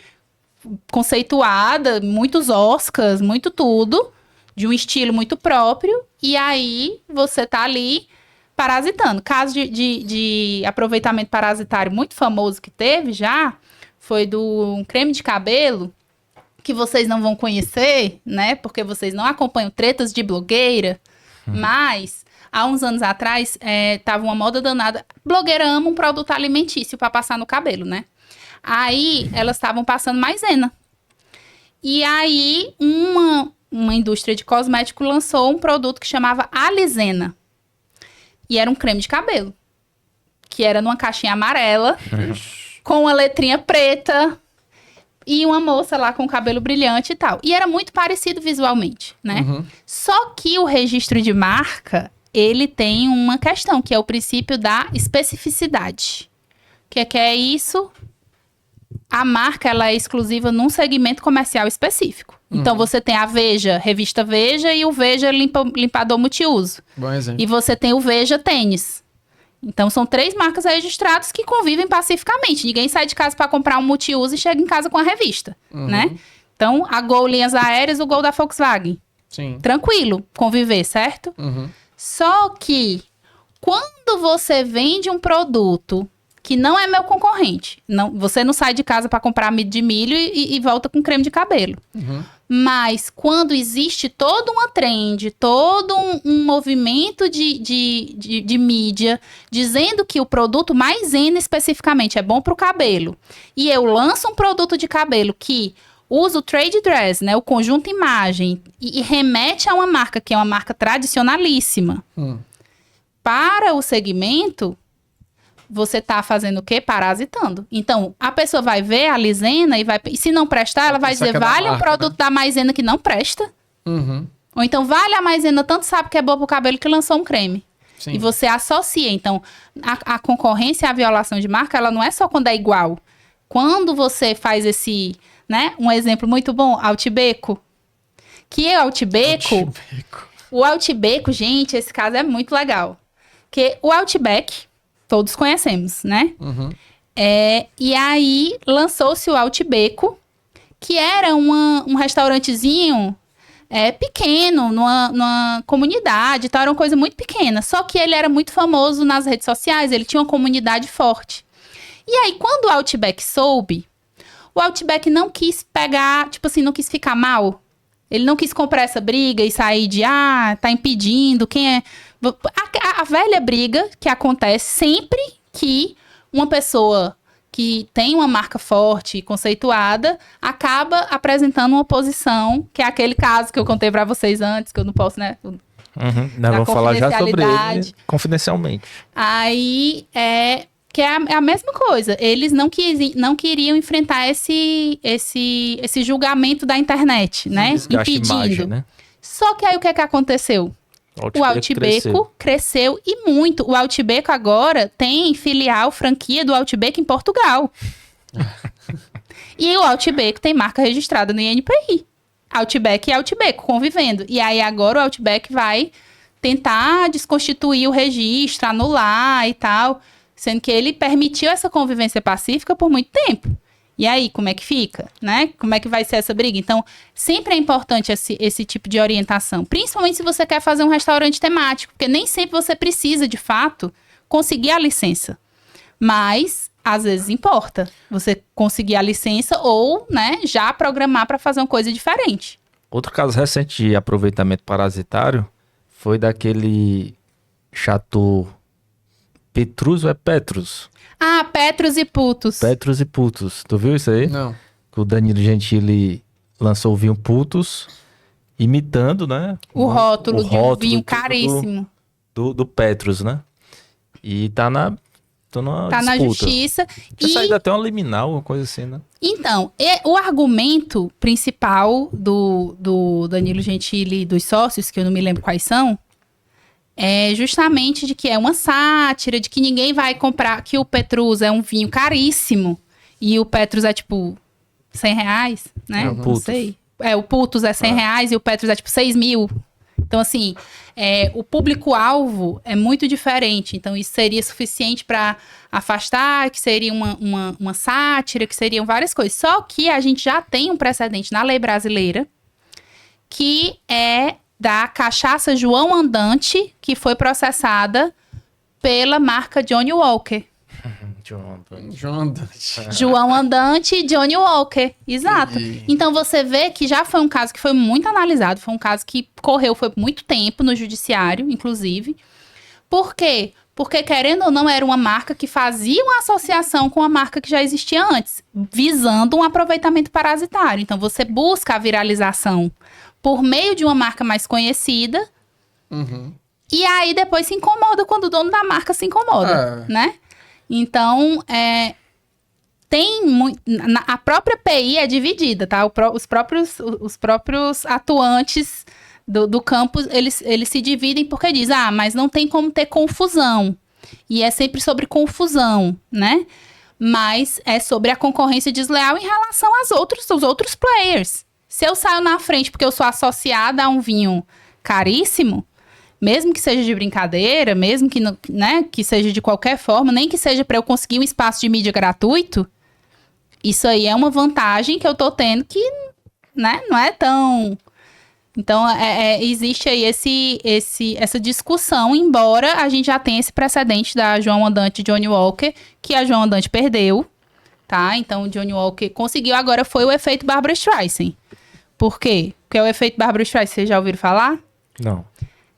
conceituada, muitos Oscars, muito tudo, de um estilo muito próprio, e aí você está ali parasitando. Caso de aproveitamento parasitário muito famoso que teve já, foi do creme de cabelo, que vocês não vão conhecer, né? Porque vocês não acompanham tretas de blogueira, mas há uns anos atrás tava uma moda danada. Blogueira ama um produto alimentício para passar no cabelo, né? Aí elas estavam passando maisena. E aí uma indústria de cosmético lançou um produto que chamava Alizena. E era um creme de cabelo, que era numa caixinha amarela, com uma letrinha preta, e uma moça lá com cabelo brilhante e tal. E era muito parecido visualmente, né? Uhum. Só que o registro de marca, ele tem uma questão, que é o princípio da especificidade. Que é isso? A marca, ela é exclusiva num segmento comercial específico. Então, você tem a Veja, revista Veja, e o Veja limpador multiuso. Bom exemplo. E você tem o Veja Tênis. Então, são 3 marcas registradas que convivem pacificamente. Ninguém sai de casa para comprar um multiuso e chega em casa com a revista, né? Então, a Gol Linhas Aéreas, o Gol da Volkswagen. Sim. Tranquilo, conviver, certo? Só que, quando você vende um produto que não é meu concorrente, você não sai de casa para comprar amido de milho e volta com creme de cabelo. Mas quando existe toda uma trend, todo um movimento de mídia dizendo que o produto maisena especificamente é bom para o cabelo, e eu lanço um produto de cabelo que usa o trade dress, né, o conjunto imagem, e remete a uma marca que é uma marca tradicionalíssima para o segmento, você tá fazendo o quê? Parasitando. Então, a pessoa vai ver a Alizena e se não prestar, ela vai dizer, vale um produto da maisena que não presta. Ou então, vale a maisena, tanto sabe que é boa pro cabelo que lançou um creme. Sim. E você associa. Então, a concorrência e a violação de marca, ela não é só quando é igual. Quando você faz esse, né? Um exemplo muito bom, Altibeco. Que é Altibeco. O Altibeco, gente, esse caso é muito legal. Porque o Outback, todos conhecemos, né? E aí lançou-se o Outbeco, que era um restaurantezinho pequeno, numa comunidade, então era uma coisa muito pequena. Só que ele era muito famoso nas redes sociais, ele tinha uma comunidade forte. E aí, quando o Outback soube, o Outback não quis pegar, tipo assim, não quis ficar mal. Ele não quis comprar essa briga e sair de, tá impedindo, quem é... A velha briga que acontece sempre que uma pessoa que tem uma marca forte e conceituada acaba apresentando uma posição, que é aquele caso que eu contei pra vocês antes, que eu não posso, né? Não, vou falar já sobre ele confidencialmente. Aí, que é a mesma coisa. Eles não queriam enfrentar esse julgamento da internet, né? Impedindo. Imagem, né? Só que aí o que aconteceu? O Outbeco cresceu e muito. O Outbeco agora tem filial, franquia do Outbeco em Portugal. E o Outbeco tem marca registrada no INPI. Outback e Outbeco convivendo. E aí agora o Outback vai tentar desconstituir o registro, anular e tal. Sendo que ele permitiu essa convivência pacífica por muito tempo. E aí, como é que fica, né? Como é que vai ser essa briga? Então, sempre é importante esse tipo de orientação. Principalmente se você quer fazer um restaurante temático. Porque nem sempre você precisa, de fato, conseguir a licença. Mas, às vezes, importa você conseguir a licença ou, né, já programar para fazer uma coisa diferente. Outro caso recente de aproveitamento parasitário foi daquele Chateau Petrus ou é Petrus? Petrus e Putos. Petrus e Putos. Tu viu isso aí? Não. Que o Danilo Gentili lançou o vinho Putos, imitando, né? O rótulo de um vinho tipo caríssimo. Do Petrus, né? E tá na justiça. Isso aí dá até uma liminar, uma coisa assim, né? Então, o argumento principal do Danilo Gentili e dos sócios, que eu não me lembro quais são, é justamente de que é uma sátira, de que ninguém vai comprar, que o Petrus é um vinho caríssimo e o Petrus é tipo R$100, né? Não sei. O Putos é R$100 e o Petrus é tipo 6 mil. Então, assim, o público-alvo é muito diferente. Então, isso seria suficiente para afastar, que seria uma sátira, que seriam várias coisas. Só que a gente já tem um precedente na lei brasileira, que é da cachaça João Andante, que foi processada pela marca Johnny Walker. João Andante e Johnny Walker, exato. Então você vê que já foi um caso que foi muito analisado, foi um caso que foi muito tempo no judiciário, inclusive. Por quê? Porque, querendo ou não, era uma marca que fazia uma associação com a marca que já existia antes, visando um aproveitamento parasitário. Então você busca a viralização por meio de uma marca mais conhecida, e aí depois se incomoda quando o dono da marca se incomoda, né? Então, a própria PI é dividida, tá? Os próprios atuantes do campo, eles se dividem porque diz, mas não tem como ter confusão. E é sempre sobre confusão, né? Mas é sobre a concorrência desleal em relação aos outros players. Se eu saio na frente porque eu sou associada a um vinho caríssimo, mesmo que seja de brincadeira, mesmo que, né, que seja de qualquer forma, nem que seja para eu conseguir um espaço de mídia gratuito, isso aí é uma vantagem que eu tô tendo que, né, não é tão... Então, existe aí essa discussão, embora a gente já tenha esse precedente da João Andante e Johnny Walker, que a João Andante perdeu, tá? Então, o Johnny Walker conseguiu, agora foi o efeito Barbra Streisand. Por quê? Porque o efeito Barbra Streisand, vocês já ouviram falar? Não.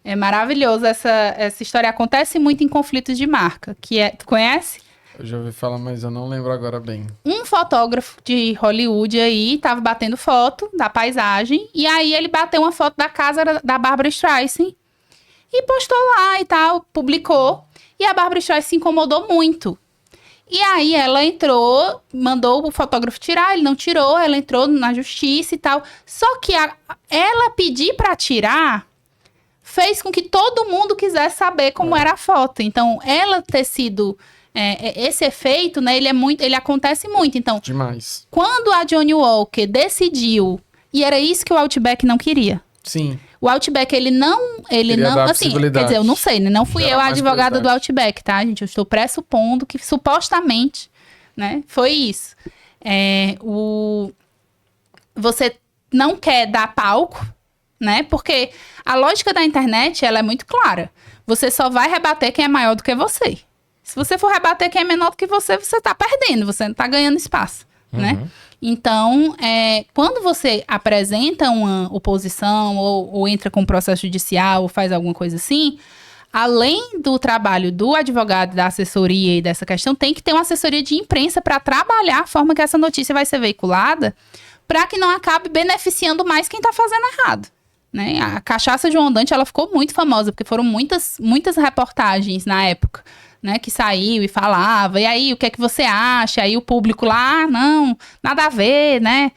É maravilhoso essa história. Acontece muito em conflitos de marca. Tu conhece? Eu já ouvi falar, mas eu não lembro agora bem. Um fotógrafo de Hollywood aí tava batendo foto da paisagem. E aí ele bateu uma foto da casa da Barbra Streisand e postou lá e tal, publicou. E a Barbra Streisand se incomodou muito. E aí ela entrou, mandou o fotógrafo tirar, ele não tirou, ela entrou na justiça e tal. Só que ela pedir para tirar fez com que todo mundo quisesse saber como era a foto. Então, ela ter sido... esse efeito, né, ele acontece muito. Então, demais. Quando a Johnny Walker decidiu, e era isso que o Outback não queria. Sim. O Outback, ele não, assim, quer dizer, eu não sei, né? Não fui eu a advogada do Outback, tá, gente? Eu estou pressupondo que supostamente né? Foi isso. Você não quer dar palco, né? Porque a lógica da internet, ela é muito clara. Você só vai rebater quem é maior do que você. Se você for rebater quem é menor do que você tá perdendo, você não tá ganhando espaço, né? Então, quando você apresenta uma oposição ou entra com um processo judicial ou faz alguma coisa assim, além do trabalho do advogado, da assessoria e dessa questão, tem que ter uma assessoria de imprensa para trabalhar a forma que essa notícia vai ser veiculada, para que não acabe beneficiando mais quem está fazendo errado, né? A cachaça João Dante, ela ficou muito famosa, porque foram muitas reportagens na época, né, que saiu e falava, e aí, o que é que você acha? Aí o público lá, não, nada a ver, né?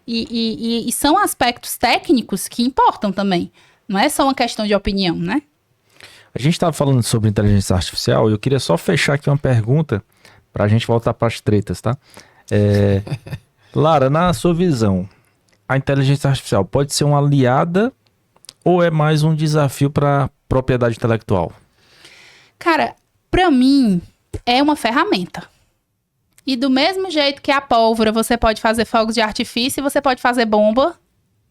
E são aspectos técnicos que importam também, não é só uma questão de opinião, né? A gente estava falando sobre inteligência artificial e eu queria só fechar aqui uma pergunta para a gente voltar para as tretas, tá? Lara, na sua visão, a inteligência artificial pode ser uma aliada ou é mais um desafio para propriedade intelectual? Cara, para mim, é uma ferramenta. E do mesmo jeito que a pólvora, você pode fazer fogos de artifício e você pode fazer bomba,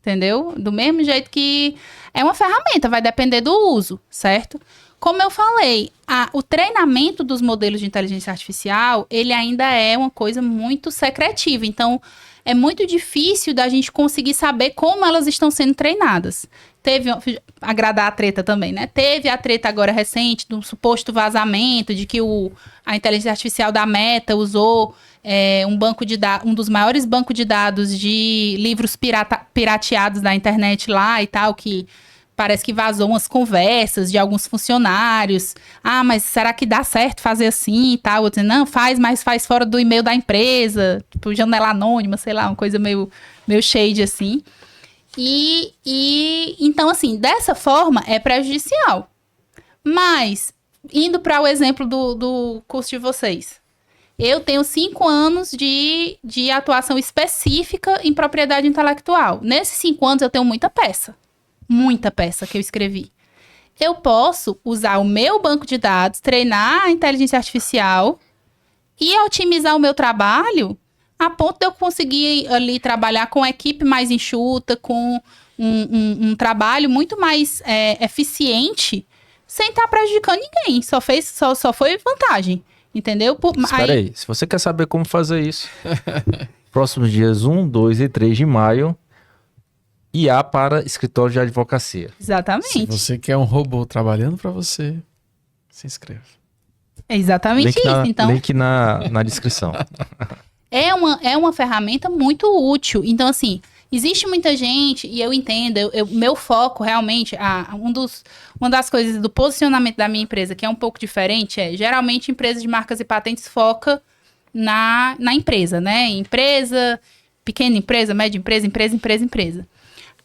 entendeu? Do mesmo jeito que é uma ferramenta, vai depender do uso, certo? Como eu falei, o treinamento dos modelos de inteligência artificial, ele ainda é uma coisa muito secretiva. Então, é muito difícil da gente conseguir saber como elas estão sendo treinadas. Agradar a treta também, né? Teve a treta agora recente do suposto vazamento de que a inteligência artificial da Meta usou um dos maiores bancos de dados de livros pirateados da internet lá e tal, que parece que vazou umas conversas de alguns funcionários. Ah, mas será que dá certo fazer assim e tal? Outro dizendo, não, mas faz fora do e-mail da empresa, tipo janela anônima, sei lá, uma coisa meio shade assim. Então, assim, dessa forma é prejudicial. Mas, indo para o exemplo do curso de vocês, eu tenho 5 anos de atuação específica em propriedade intelectual. Nesses 5 anos eu tenho muita peça que eu escrevi. Eu posso usar o meu banco de dados, treinar a inteligência artificial e otimizar o meu trabalho a ponto de eu conseguir ali trabalhar com a equipe mais enxuta, com um trabalho muito mais eficiente, sem estar prejudicando ninguém. Só foi vantagem, entendeu? Espera aí, se você quer saber como fazer isso, próximos dias 1, 2 e 3 de maio, IA para escritório de advocacia. Exatamente. Se você quer um robô trabalhando para você, se inscreva. É exatamente isso. Então, link na descrição. É uma ferramenta muito útil. Então, assim, existe muita gente, e eu entendo, meu foco realmente, uma das coisas do posicionamento da minha empresa, que é um pouco diferente, geralmente empresas de marcas e patentes foca na empresa, né? Empresa, pequena empresa, média empresa, empresa.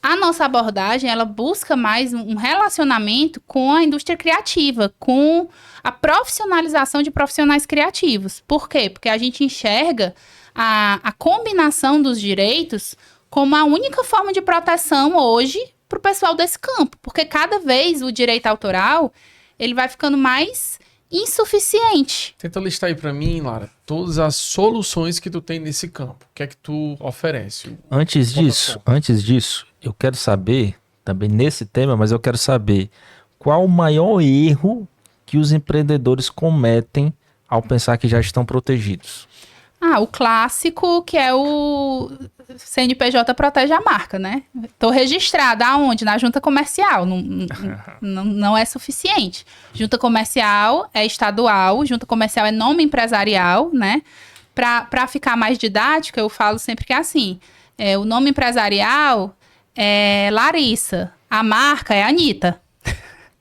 A nossa abordagem, ela busca mais um relacionamento com a indústria criativa, com a profissionalização de profissionais criativos. Por quê? Porque a gente enxerga a combinação dos direitos como a única forma de proteção hoje para o pessoal desse campo. Porque cada vez o direito autoral, ele vai ficando mais insuficiente. Tenta listar aí para mim, Lara, todas as soluções que tu tem nesse campo. O que é que tu oferece? Antes disso, eu quero saber, também nesse tema, mas eu quero saber qual o maior erro que os empreendedores cometem ao pensar que já estão protegidos. O clássico, que é o CNPJ protege a marca, né? Estou registrada aonde? Na junta comercial. Não é suficiente. Junta comercial é estadual, junta comercial é nome empresarial, né? Para ficar mais didático, eu falo sempre que é assim. O nome empresarial é Larissa, a marca é Anitta.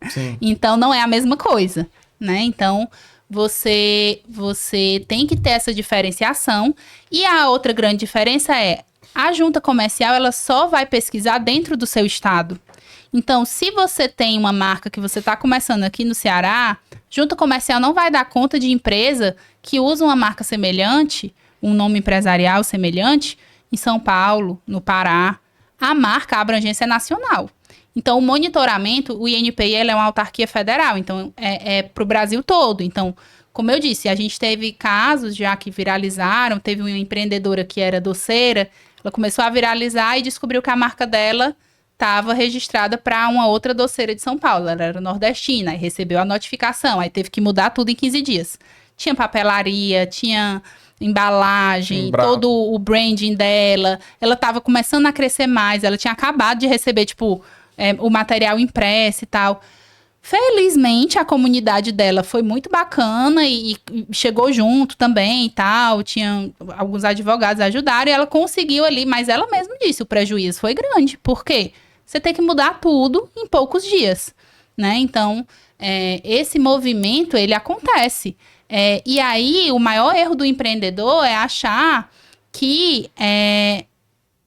Sim. Então, não é a mesma coisa, né? Então, você tem que ter essa diferenciação. E a outra grande diferença é, a junta comercial, ela só vai pesquisar dentro do seu estado. Então, se você tem uma marca que você está começando aqui no Ceará, junta comercial não vai dar conta de empresa que usa uma marca semelhante, um nome empresarial semelhante, em São Paulo, no Pará. A marca, a abrangência é nacional. Então, o monitoramento, o INPI, ele é uma autarquia federal, então é para o Brasil todo. Então, como eu disse, a gente teve casos já que viralizaram, teve uma empreendedora que era doceira, ela começou a viralizar e descobriu que a marca dela estava registrada para uma outra doceira de São Paulo, ela era nordestina, aí recebeu a notificação, aí teve que mudar tudo em 15 dias. Tinha papelaria, tinha embalagem, todo o branding dela, ela estava começando a crescer mais, ela tinha acabado de receber, tipo, o material impresso e tal. Felizmente, a comunidade dela foi muito bacana e chegou junto também e tal, tinha alguns advogados ajudaram e ela conseguiu ali, mas ela mesma disse, o prejuízo foi grande, por quê? Você tem que mudar tudo em poucos dias, né? Então, esse movimento, ele acontece. E aí, o maior erro do empreendedor é achar que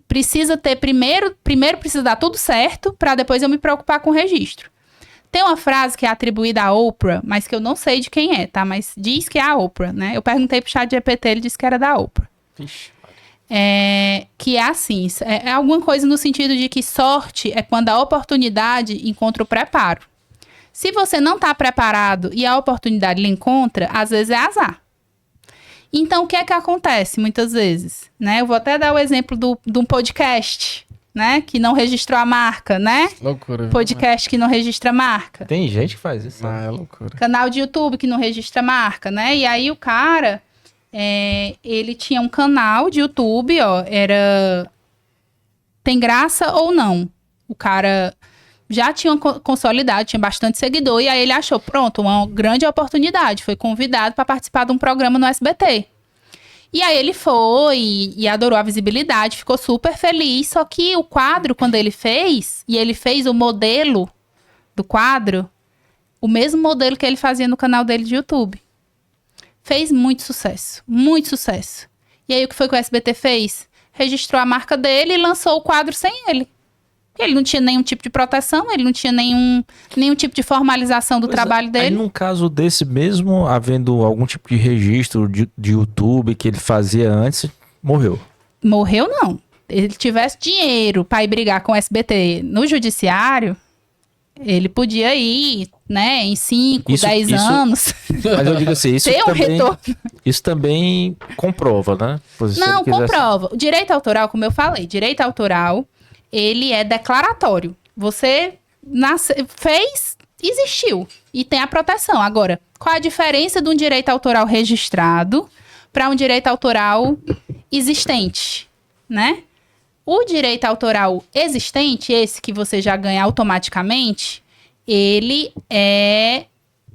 precisa ter, primeiro precisa dar tudo certo, para depois eu me preocupar com o registro. Tem uma frase que é atribuída a Oprah, mas que eu não sei de quem é, tá? Mas diz que é a Oprah, né? Eu perguntei pro ChatGPT, ele disse que era da Oprah. Vixe. Que é assim, é alguma coisa no sentido de que sorte é quando a oportunidade encontra o preparo. Se você não está preparado e a oportunidade lhe encontra, às vezes é azar. Então, o que é que acontece muitas vezes? Né? Eu vou até dar o exemplo de um podcast, né? Que não registrou a marca, né? Loucura. Podcast que não registra a marca. Tem gente que faz isso. É loucura. Canal de YouTube que não registra a marca, né? E aí o cara... ele tinha um canal de YouTube, ó, era Tem Graça ou Não. O cara já tinha consolidado, tinha bastante seguidor, e aí ele achou, pronto, uma grande oportunidade, foi convidado para participar de um programa no SBT. E aí ele foi e adorou a visibilidade, ficou super feliz, só que o quadro, quando ele fez, e ele fez o modelo do quadro, o mesmo modelo que ele fazia no canal dele de YouTube. Fez muito sucesso, muito sucesso. E aí o que foi que o SBT fez? Registrou a marca dele e lançou o quadro sem ele. Ele não tinha nenhum tipo de proteção, ele não tinha nenhum tipo de formalização do trabalho dele. Aí num caso desse mesmo, havendo algum tipo de registro de YouTube que ele fazia antes, morreu. Morreu não. Se ele tivesse dinheiro para ir brigar com o SBT no judiciário, ele podia ir, né, em 5, 10 anos. Mas eu digo assim, isso ter também, retorno. Isso também comprova, né? Pois não, comprova. O direito autoral, como eu falei, direito autoral, ele é declaratório. Você fez, existiu e tem a proteção. Agora, qual a diferença de um direito autoral registrado para um direito autoral existente, né? O direito autoral existente, esse que você já ganha automaticamente, ele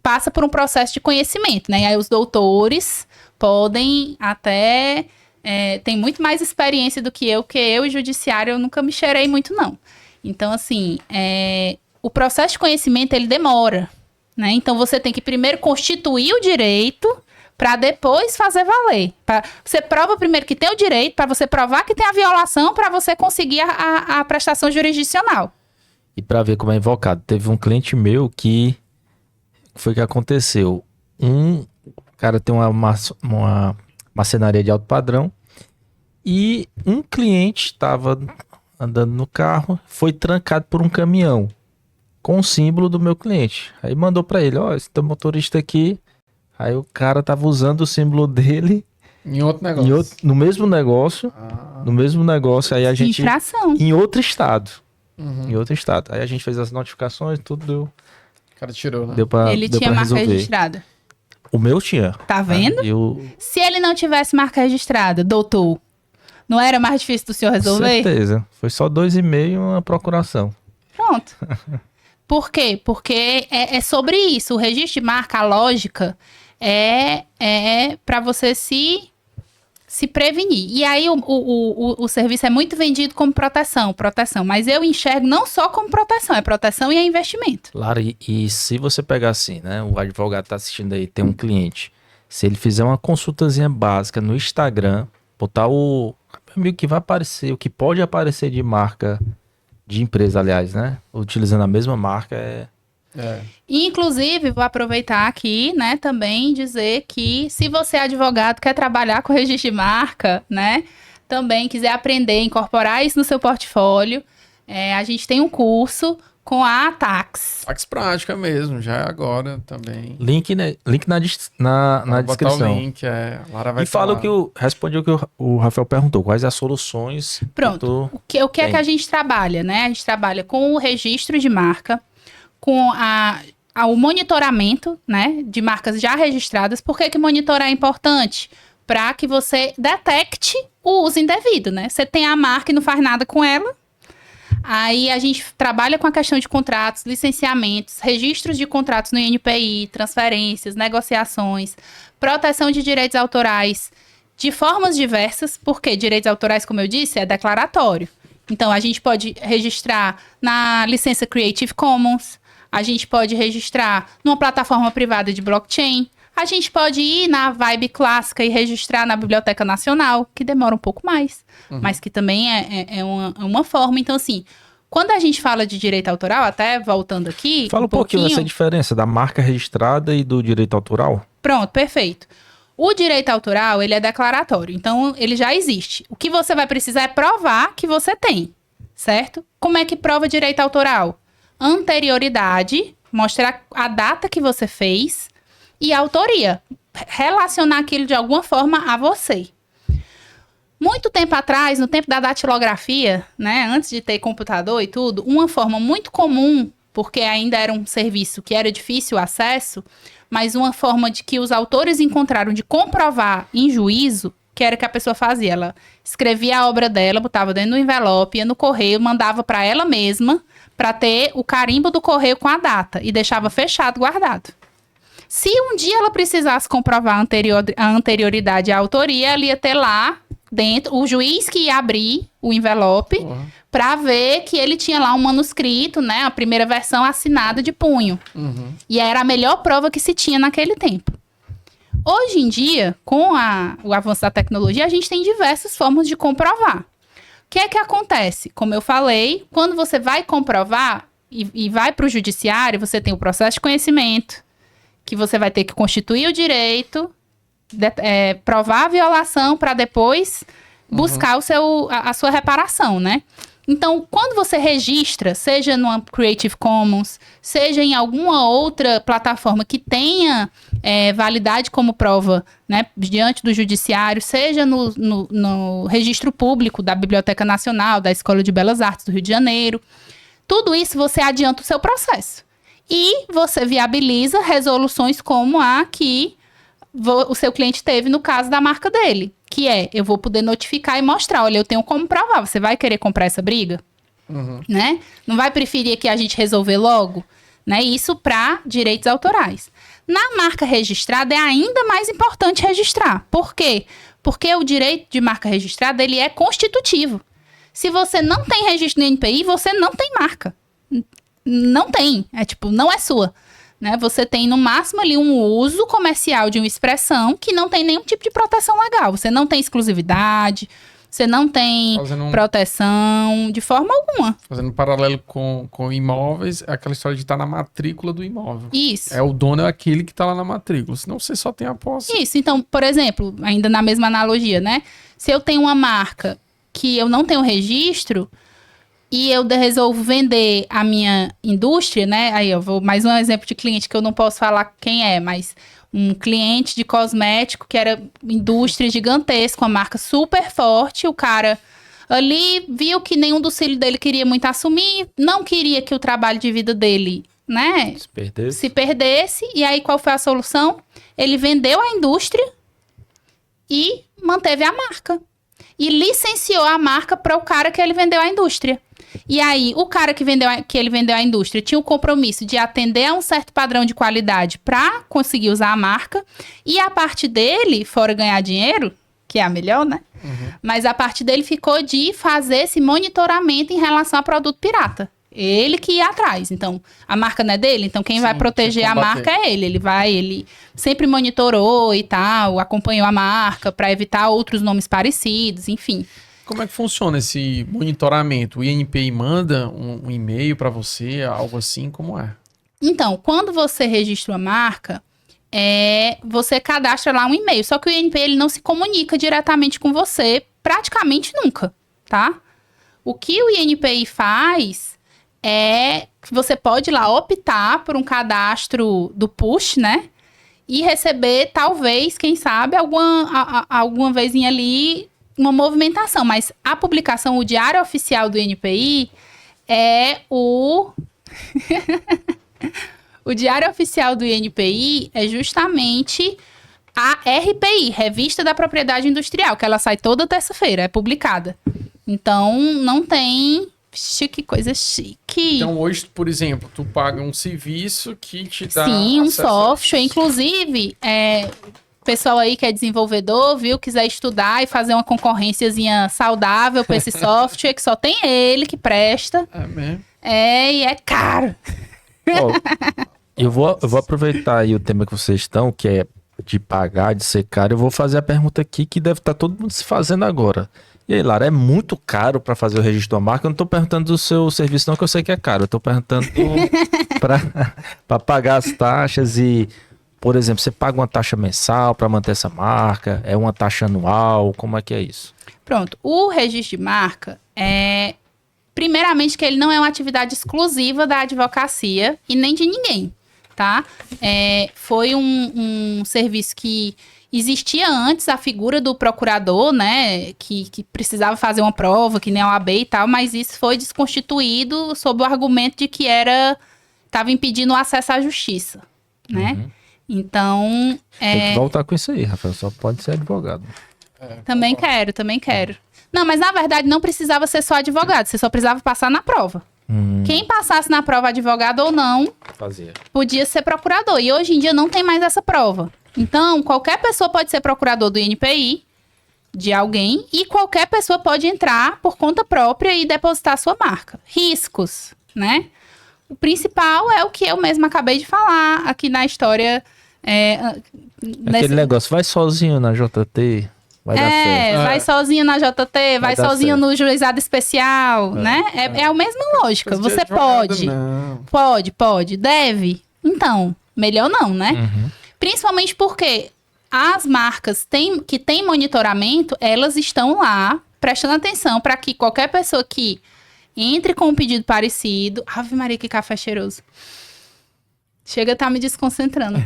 passa por um processo de conhecimento, né? E aí os doutores podem até... tem muito mais experiência do que eu e judiciário eu nunca me cheirei muito, não. Então, assim, o processo de conhecimento, ele demora, né? Então, você tem que primeiro constituir o direito para depois fazer valer. Você prova primeiro que tem o direito, para você provar que tem a violação, para você conseguir a prestação jurisdicional. E para ver como é invocado, teve um cliente meu que foi que aconteceu. O cara tem uma marcenaria de alto padrão e um cliente estava andando no carro, foi trancado por um caminhão com o símbolo do meu cliente. Aí mandou para ele, esse teu motorista aqui. Aí o cara tava usando o símbolo dele em outro negócio. No mesmo negócio. No mesmo negócio. Aí a gente... Infração. Em outro estado. Uhum. Em outro estado. Aí a gente fez as notificações, tudo deu. O cara tirou, né? Ele tinha marca registrada. O meu tinha. Tá vendo? Se ele não tivesse marca registrada, doutor, não era mais difícil do senhor resolver? Com certeza. Foi só 2,5 uma procuração. Pronto. Por quê? Porque é sobre isso. O registro de marca, a lógica, é para você se prevenir. E aí o serviço é muito vendido como proteção. Mas eu enxergo não só como proteção, é proteção e é investimento. Claro, e se você pegar assim, né? O advogado tá assistindo aí, tem um cliente. Se ele fizer uma consultazinha básica no Instagram, botar o que vai aparecer, o que pode aparecer de marca de empresa, aliás, né? Utilizando a mesma marca Inclusive, vou aproveitar aqui, né, também dizer que se você é advogado, quer trabalhar com registro de marca, né, também quiser aprender, incorporar isso no seu portfólio, a gente tem um curso com a Tax. Tax prática mesmo, já é agora também. Link na Vou botar descrição. o link, a Lara vai E fala falar. responde o que o Rafael perguntou. Quais as soluções? Pronto. O que é tem. que a gente trabalha, né? A gente trabalha com o registro de marca, com o monitoramento, né, de marcas já registradas. Por que monitorar é importante? Para que você detecte o uso indevido, né? Você tem a marca e não faz nada com ela. Aí a gente trabalha com a questão de contratos, licenciamentos, registros de contratos no INPI, transferências, negociações, proteção de direitos autorais de formas diversas, porque direitos autorais, como eu disse, é declaratório. Então, a gente pode registrar na licença Creative Commons, a gente pode registrar numa plataforma privada de blockchain, a gente pode ir na vibe clássica e registrar na Biblioteca Nacional, que demora um pouco mais, mas que também é uma forma. Então, assim, quando a gente fala de direito autoral, até voltando aqui... Fala um pouquinho dessa diferença da marca registrada e do direito autoral. Pronto, perfeito. O direito autoral, ele é declaratório, então ele já existe. O que você vai precisar é provar que você tem, certo? Como é que prova direito autoral? Anterioridade, mostrar a data que você fez, e autoria, relacionar aquilo de alguma forma a você. Muito tempo atrás, no tempo da datilografia, né, antes de ter computador e tudo, uma forma muito comum, porque ainda era um serviço que era difícil o acesso, mas uma forma de que os autores encontraram de comprovar em juízo, que era que a pessoa fazia, ela escrevia a obra dela, botava dentro do envelope, ia no correio, mandava para ela mesma, para ter o carimbo do correio com a data, e deixava fechado, guardado. Se um dia ela precisasse comprovar a anterioridade e a autoria, ela ia ter lá dentro o juiz que ia abrir o envelope para ver que ele tinha lá um manuscrito, né, a primeira versão assinada de punho. E era a melhor prova que se tinha naquele tempo. Hoje em dia, com o avanço da tecnologia, a gente tem diversas formas de comprovar. O que é que acontece? Como eu falei, quando você vai comprovar e vai para o judiciário, você tem o processo de conhecimento, que você vai ter que constituir o direito, provar a violação para depois buscar a sua reparação, né? Então, quando você registra, seja numa Creative Commons, seja em alguma outra plataforma que tenha validade como prova, né, diante do judiciário, seja no registro público da Biblioteca Nacional, da Escola de Belas Artes do Rio de Janeiro, tudo isso você adianta o seu processo. E você viabiliza resoluções como a que o seu cliente teve no caso da marca dele. Que eu vou poder notificar e mostrar, olha, eu tenho como provar, você vai querer comprar essa briga? Né? Não vai preferir que a gente resolver logo? Né? Isso para direitos autorais. Na marca registrada é ainda mais importante registrar. Por quê? Porque o direito de marca registrada, ele é constitutivo. Se você não tem registro no INPI, você não tem marca. Não tem, não é sua, né? Você tem no máximo ali um uso comercial de uma expressão que não tem nenhum tipo de proteção legal. Você não tem exclusividade, você não tem proteção de forma alguma. Fazendo um paralelo com imóveis, é aquela história de estar na matrícula do imóvel. Isso. O dono é aquele que está lá na matrícula, senão você só tem a posse. Isso, então, por exemplo, ainda na mesma analogia, né? Se eu tenho uma marca que eu não tenho registro, e eu resolvo vender a minha indústria, né? Aí eu vou mais um exemplo de cliente que eu não posso falar quem é, mas um cliente de cosmético que era indústria gigantesca, uma marca super forte. O cara ali viu que nenhum dos filhos dele queria muito assumir, não queria que o trabalho de vida dele, né, se perdesse. E aí qual foi a solução? Ele vendeu a indústria e manteve a marca. E licenciou a marca para o cara que ele vendeu a indústria. E aí, o cara que ele vendeu a indústria tinha o compromisso de atender a um certo padrão de qualidade para conseguir usar a marca. E a parte dele, fora ganhar dinheiro, que é a melhor, né? Mas a parte dele ficou de fazer esse monitoramento em relação a produto pirata. Ele que ia atrás. Então, a marca não é dele, então quem vai proteger a marca é ele. Ele sempre monitorou e tal, acompanhou a marca para evitar outros nomes parecidos, enfim. Como é que funciona esse monitoramento? O INPI manda um e-mail para você, algo assim, como é? Então, quando você registra uma marca, você cadastra lá um e-mail. Só que o INPI ele não se comunica diretamente com você praticamente nunca, tá? O que o INPI faz é que você pode lá optar por um cadastro do Push, né? E receber, talvez, quem sabe, alguma vezinha ali, uma movimentação. Mas a publicação, o Diário Oficial do INPI, é o... O Diário Oficial do INPI é justamente a RPI, Revista da Propriedade Industrial, que ela sai toda terça-feira, é publicada. Então, não tem... Vixe, que coisa chique. Então, hoje, por exemplo, tu paga um serviço que te dá Sim, um acesso a software. isso. Inclusive, pessoal aí que é desenvolvedor, viu, quiser estudar e fazer uma concorrênciazinha saudável para esse software, que só tem ele que presta. É mesmo? E é caro. Ó, eu vou aproveitar aí o tema que vocês estão, que é de pagar, de ser caro. Eu vou fazer a pergunta aqui que deve estar todo mundo se fazendo agora. E aí, Lara, é muito caro para fazer o registro da marca? Eu não estou perguntando do seu serviço, não, que eu sei que é caro. Eu estou perguntando para pagar as taxas e, por exemplo, você paga uma taxa mensal para manter essa marca? É uma taxa anual? Como é que é isso? Pronto. O registro de marca primeiramente, que ele não é uma atividade exclusiva da advocacia e nem de ninguém, tá? Foi um serviço que existia antes, a figura do procurador, né? Que precisava fazer uma prova, que nem a OAB e tal, mas isso foi desconstituído sob o argumento de que estava impedindo o acesso à justiça, né? Uhum. Então... Tem que voltar com isso aí, Rafael. Só pode ser advogado. Também quero. Não, mas na verdade não precisava ser só advogado, você só precisava passar na prova. Quem passasse na prova, advogado ou não, Fazia. podia ser procurador. E hoje em dia não tem mais essa prova. Então, qualquer pessoa pode ser procurador do INPI, de alguém, e qualquer pessoa pode entrar por conta própria e depositar sua marca. Riscos, né? O principal é o que eu mesma acabei de falar aqui na história. Aquele negócio, vai sozinho na JT, vai dar certo. Vai sozinho na JT, vai dar sozinho certo. no juizado especial, né? É a mesma lógica. Coisa de Você advogado, pode, não. pode, deve. Então, melhor não, né? Uhum. Principalmente porque as marcas que têm monitoramento, elas estão lá prestando atenção para que qualquer pessoa que entre com um pedido parecido... Ave Maria, que café cheiroso. Chega a estar me desconcentrando.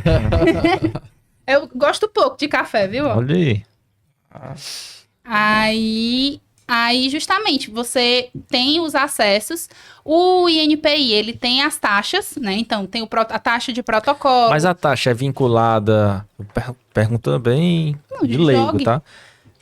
Eu gosto pouco de café, viu? Olha aí. Aí, justamente, você tem os acessos. O INPI, ele tem as taxas, né? Então, tem a taxa de protocolo. Mas a taxa é vinculada... Pergunta bem de leigo, jogue. tá?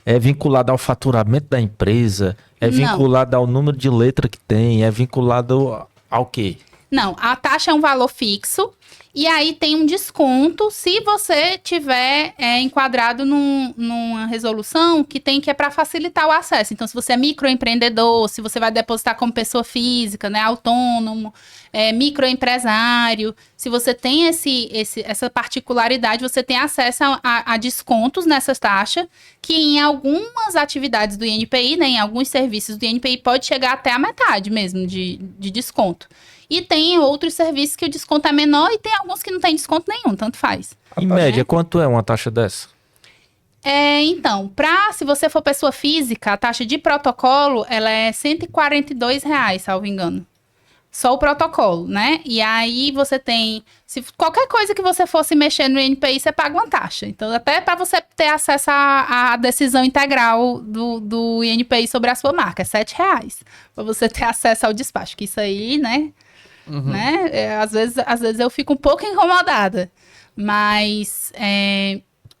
É vinculada ao faturamento da empresa? É Não. vinculada ao número de letra que tem? É vinculado ao quê? Não, a taxa é um valor fixo. E aí tem um desconto se você tiver enquadrado numa resolução que é para facilitar o acesso. Então, se você é microempreendedor, se você vai depositar como pessoa física, né, autônomo, microempresário, se você tem essa particularidade, você tem acesso a descontos nessas taxas, que em algumas atividades do INPI, né, em alguns serviços do INPI, pode chegar até a metade mesmo de desconto. E tem outros serviços que o desconto é menor e tem alguns que não tem desconto nenhum, tanto faz. Em média, quanto é uma taxa dessa? Então, se você for pessoa física, a taxa de protocolo, ela é R$142, salvo engano. Só o protocolo, né? E aí você tem... qualquer coisa que você fosse mexer no INPI, você paga uma taxa. Então, até para você ter acesso à decisão integral do INPI sobre a sua marca, é R$7. Para você ter acesso ao despacho. Que isso aí, né? Né? Às vezes eu fico um pouco incomodada. Mas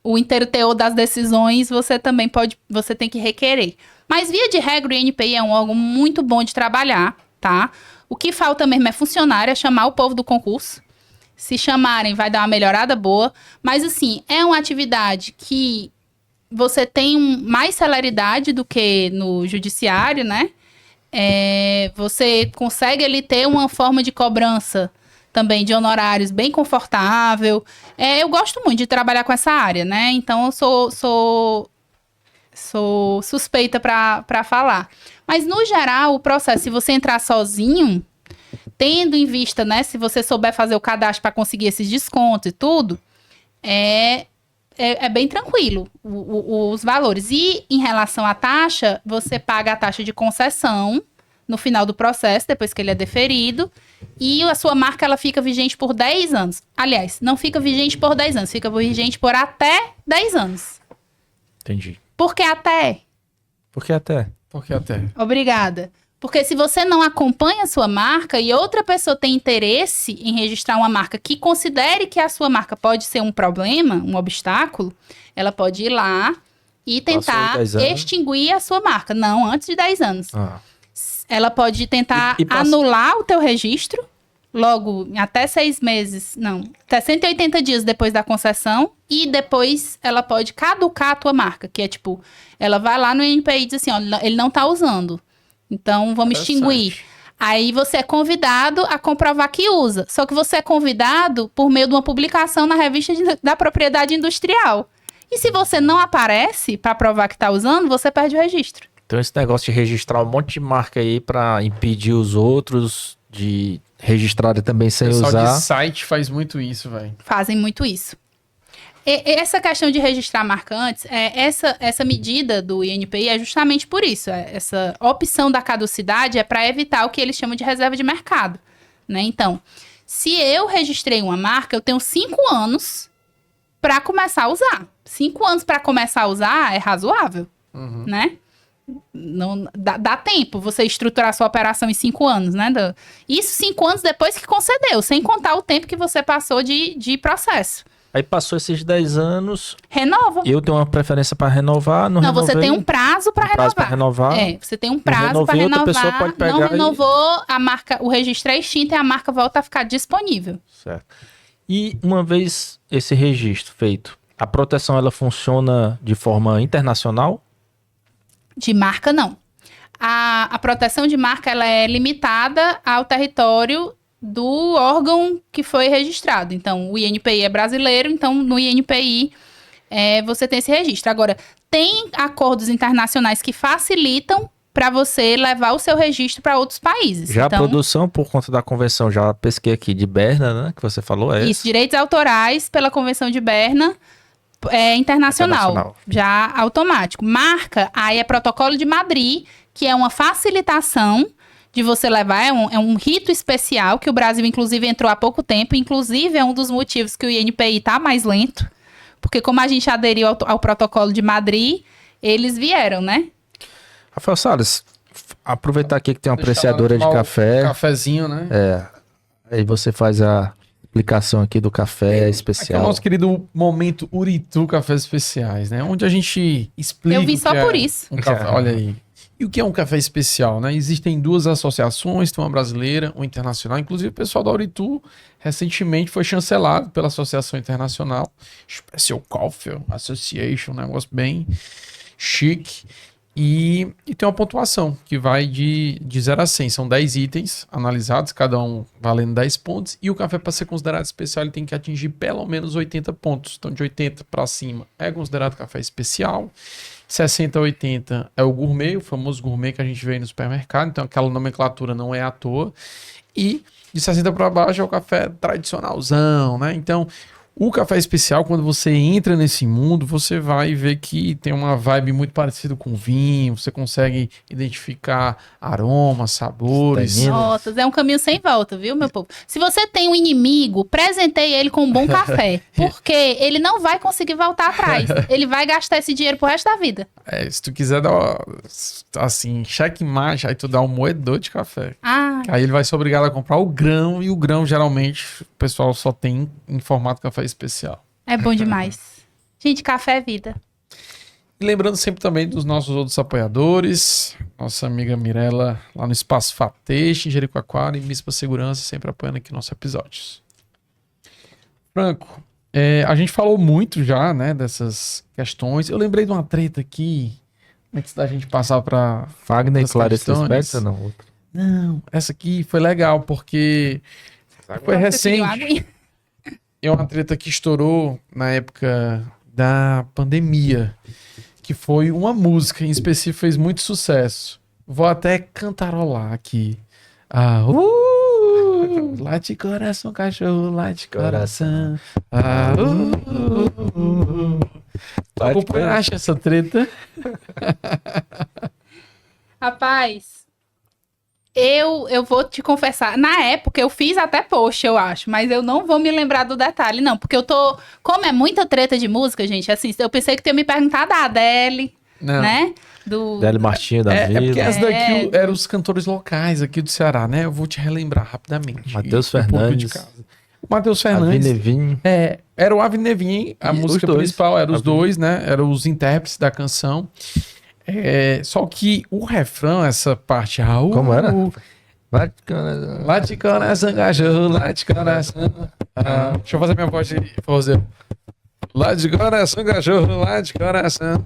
o inteiro teor das decisões você tem que requerer. Mas, via de regra, o INPI é um órgão muito bom de trabalhar, tá? O que falta mesmo é funcionário, é chamar o povo do concurso. Se chamarem, vai dar uma melhorada boa. Mas, assim, é uma atividade que você tem mais celeridade do que no judiciário, né? Você consegue ali ter uma forma de cobrança também de honorários bem confortável. Eu gosto muito de trabalhar com essa área, né? Então, eu sou suspeita para falar. Mas, no geral, o processo, se você entrar sozinho, tendo em vista, né, se você souber fazer o cadastro para conseguir esses descontos e tudo, é bem tranquilo os valores. E, em relação à taxa, você paga a taxa de concessão, no final do processo, depois que ele é deferido, e a sua marca ela fica vigente por 10 anos. Aliás, não fica vigente por 10 anos, fica vigente por até 10 anos. Entendi. Por que até? Porque até... Porque até. Obrigada. Porque se você não acompanha a sua marca e outra pessoa tem interesse em registrar uma marca que considere que a sua marca pode ser um problema, um obstáculo, ela pode ir lá e tentar 10 anos. extinguir a sua marca. Não, antes de 10 anos. Ah. Ela pode tentar E passa- anular o teu registro, logo em até 6 meses, não, até 180 dias depois da concessão, e depois ela pode caducar a tua marca, que é tipo, ela vai lá no INPI e diz assim, ó, ele não tá usando, então vamos extinguir. Aí você é convidado a comprovar que usa, só que você é convidado por meio de uma publicação na revista da propriedade industrial. E se você não aparece para provar que tá usando, você perde o registro. Então esse negócio de registrar um monte de marca aí pra impedir os outros de registrarem também sem O pessoal usar. de site faz muito isso, velho. Fazem muito isso. Essa questão de registrar marca antes, essa medida do INPI é justamente por isso. Essa opção da caducidade é para evitar o que eles chamam de reserva de mercado, né? Então, se eu registrei uma marca, eu tenho 5 anos para começar a usar. 5 anos para começar a usar é razoável, né? Não, dá tempo você estruturar sua operação em 5 anos, né? Isso 5 anos depois que concedeu, sem contar o tempo que você passou de processo. Aí passou esses 10 anos, Renova. eu tenho uma preferência pra renovar, não Não, você renovei. tem um prazo para Um prazo pra renovar. renovar. É, você tem um prazo para renovei, outra renovar. pessoa pode pegar Não e- renovou, a marca, o registro é extinto e a marca volta a ficar disponível. Certo. E uma vez esse registro feito, a proteção ela funciona de forma internacional? De marca, não. A proteção de marca ela é limitada ao território do órgão que foi registrado. Então, o INPI é brasileiro, então no INPI você tem esse registro. Agora, tem acordos internacionais que facilitam para você levar o seu registro para outros países. Já então, a produção, por conta da convenção, já pesquei aqui de Berna, né? Que você falou, é isso, direitos autorais pela Convenção de Berna é internacional, já automático. Marca, aí é protocolo de Madrid, que é uma facilitação de você levar, é um rito especial que o Brasil, inclusive, entrou há pouco tempo, inclusive é um dos motivos que o INPI está mais lento, porque como a gente aderiu ao protocolo de Madrid, eles vieram, né? Rafael Salles, aproveitar aqui que tem uma Deixa apreciadora ela de tomar café, Um cafezinho, né? aí você faz a explicação aqui do café Aqui é o especial. nosso querido momento Uritu Cafés Especiais, né? Onde a gente explica. Eu vim o só que é por isso. Um café, olha aí. E o que é um café especial, né? Existem 2 associações, tem uma brasileira, uma internacional. Inclusive, o pessoal da Uritu recentemente foi chancelado pela Associação Internacional Special Coffee Association, um negócio bem chique. E tem uma pontuação que vai de 0 a 100. São 10 itens analisados, cada um valendo 10 pontos. E o café, para ser considerado especial, ele tem que atingir pelo menos 80 pontos. Então, de 80 para cima é considerado café especial. 60 a 80 é o gourmet, o famoso gourmet que a gente vê aí no supermercado. Então, aquela nomenclatura não é à toa. E de 60 para baixo é o café tradicionalzão, né? Então, o café especial, quando você entra nesse mundo, você vai ver que tem uma vibe muito parecida com vinho, você consegue identificar aromas, sabores. Tanino. Notas, é um caminho sem volta, viu, meu povo? Se você tem um inimigo, presenteie ele com um bom café, porque ele não vai conseguir voltar atrás. Ele vai gastar esse dinheiro pro resto da vida. Se tu quiser dar, assim, checkmate, aí tu dá um moedor de café. Ah, Aí ele vai ser obrigado a comprar o grão, e o grão, geralmente, o pessoal só tem em formato café especial. é bom demais. Gente, café é vida. E lembrando sempre também dos nossos outros apoiadores, nossa amiga Mirella, lá no Espaço Fateixa, em Jericoacoara, e Mispa Segurança, sempre apoiando aqui nossos episódios. Franco, a gente falou muito já, né, dessas questões. Eu lembrei de uma treta aqui, antes da gente passar para Fagner e outras Clarice questões. Lispector, não? Outro. Não, essa aqui foi legal, porque foi Você queria uma recente. aguinha? É uma treta que estourou na época da pandemia, que foi uma música em específico, fez muito sucesso. Vou até cantarolar aqui. Late coração, cachorro, late coração. Acha essa treta? Rapaz, Eu vou te confessar, na época eu fiz até post, eu acho, mas eu não vou me lembrar do detalhe, não, porque eu tô, como é muita treta de música, gente, assim, eu pensei que tinha me perguntado da Adele, Não. né, Délio Martinho da É Vila. porque essa daqui eram os cantores locais aqui do Ceará, né? Eu vou te relembrar rapidamente. Matheus E o público Fernandes. de casa. O Matheus Avi Fernandes. Nevin. Era o Ave Nevin, a E música os dois. principal, eram os Avi. dois, né? Eram os intérpretes da canção. Só que o refrão, essa parte... Como era? Lá de coração, cachorro, lá de coração. Deixa eu fazer minha voz de forrozeiro. Lá de coração, cachorro, lá de coração.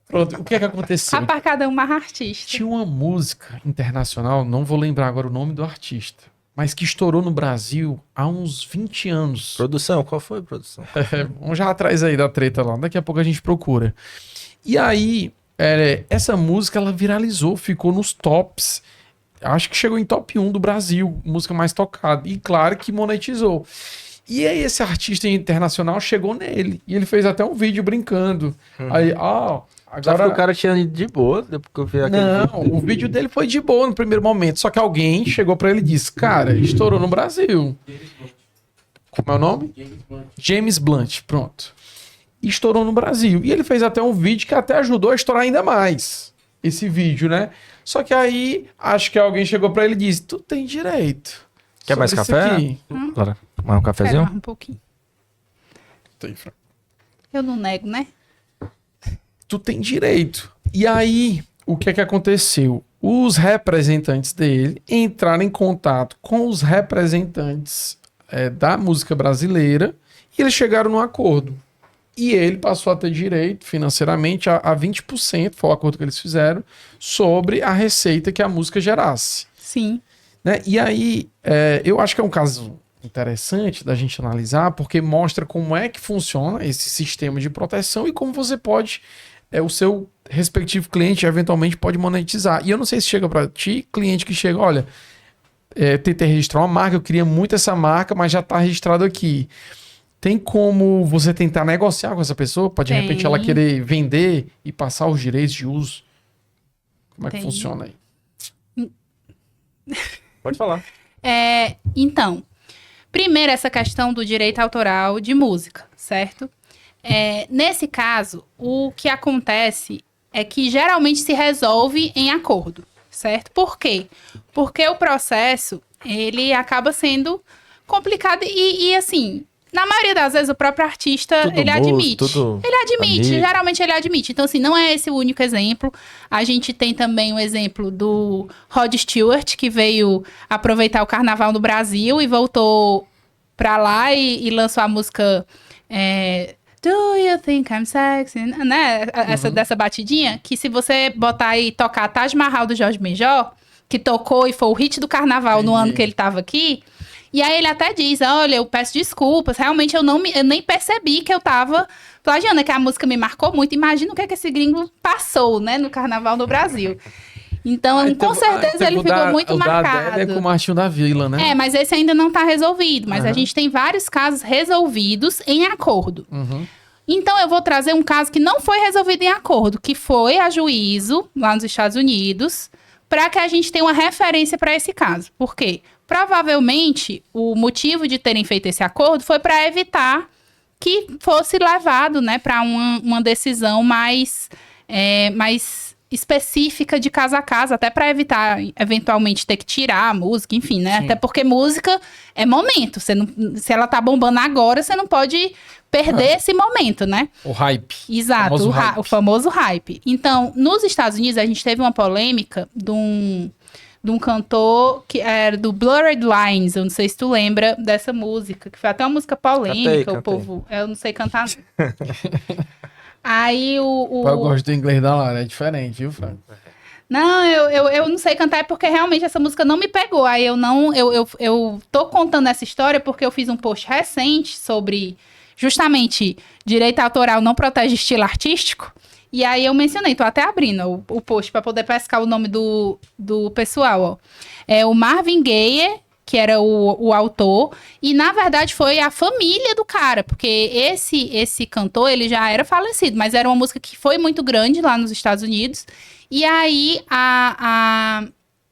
Pronto, o que é que aconteceu? rapaz, cada um mais artista. Tinha uma música internacional, não vou lembrar agora o nome do artista, mas que estourou no Brasil há uns 20 anos. Produção, qual foi a produção? Vamos já atrás aí da treta lá, daqui a pouco a gente procura. E aí, essa música ela viralizou, ficou nos tops. Acho que chegou em top 1 do Brasil, música mais tocada. E claro que monetizou. E aí esse artista internacional chegou nele. E ele fez até um vídeo brincando. Aí, Só que agora... o cara tinha ido de boa, depois que eu vi aquele Não, vídeo. o vídeo dele foi de boa no primeiro momento. Só que alguém chegou pra ele e disse: cara, estourou no Brasil. Como é o nome? James Blunt, pronto. Estourou no Brasil. E ele fez até um vídeo que até ajudou a estourar ainda mais. Esse vídeo, né? Só que aí, acho que alguém chegou pra ele e disse: tu tem direito. Quer mais sobre isso café? aqui." Claro. Mais um Espera cafezinho? mais um pouquinho. Tem, Fran. Eu não nego, né? Tu tem direito. E aí, o que é que aconteceu? Os representantes dele entraram em contato com os representantes da música brasileira e eles chegaram num acordo. E ele passou a ter direito financeiramente a 20%, foi o acordo que eles fizeram, sobre a receita que a música gerasse. Sim. Né? E aí, eu acho que é um caso interessante da gente analisar, porque mostra como é que funciona esse sistema de proteção e como você pode, o seu respectivo cliente eventualmente pode monetizar. E eu não sei se chega para ti, cliente que chega, olha, tentei registrar uma marca, eu queria muito essa marca, mas já está registrado aqui. Tem como você tentar negociar com essa pessoa para de Tem. repente ela querer vender e passar os direitos de uso? Como é que Tem. funciona aí? Pode falar. Então, primeiro essa questão do direito autoral de música, certo? Nesse caso, o que acontece é que geralmente se resolve em acordo, certo? Por quê? Porque o processo, ele acaba sendo complicado e assim, na maioria das vezes o próprio artista, Tudo ele moço, admite. tudo Ele admite, amigo. geralmente ele admite. Então, assim, não é esse o único exemplo. A gente tem também o exemplo do Rod Stewart, que veio aproveitar o carnaval no Brasil e voltou pra lá e lançou a música Do You Think I'm Sexy? Né? Dessa batidinha, que se você botar e tocar Taj Mahal do Jorge Benjor, que tocou e foi o hit do carnaval no ano que ele tava aqui. E aí ele até diz, olha, eu peço desculpas, realmente eu nem percebi que eu tava plagiando, que a música me marcou muito. Imagina o que esse gringo passou, né, no carnaval no Brasil. Então, com certeza ele ficou muito marcado. É com o Martinho da Vila, né? Mas esse ainda não tá resolvido. Mas a gente tem vários casos resolvidos em acordo. Uhum. Então, eu vou trazer um caso que não foi resolvido em acordo, que foi a juízo, lá nos Estados Unidos, para que a gente tenha uma referência para esse caso. Por quê? Provavelmente, o motivo de terem feito esse acordo foi para evitar que fosse levado, né, para uma decisão mais específica de casa a casa, até para evitar, eventualmente, ter que tirar a música, enfim, né? Sim. Até porque música é momento. Se ela tá bombando agora, você não pode perder esse momento, né? O hype. Exato, o famoso hype. Então, nos Estados Unidos, a gente teve uma polêmica de um cantor que era do Blurred Lines. Eu não sei se tu lembra dessa música, que foi até uma música polêmica, Cantei. o povo... Eu não sei cantar. Aí Eu gosto do inglês da Lara, é diferente, viu, Franco? Não, eu não sei cantar, é porque realmente essa música não me pegou. Aí eu tô contando essa história porque eu fiz um post recente sobre justamente direito autoral não protege estilo artístico. E aí eu mencionei, tô até abrindo o post para poder pescar o nome do pessoal, ó. É o Marvin Gaye que era o autor, e na verdade foi a família do cara, porque esse cantor, ele já era falecido, mas era uma música que foi muito grande lá nos Estados Unidos, e aí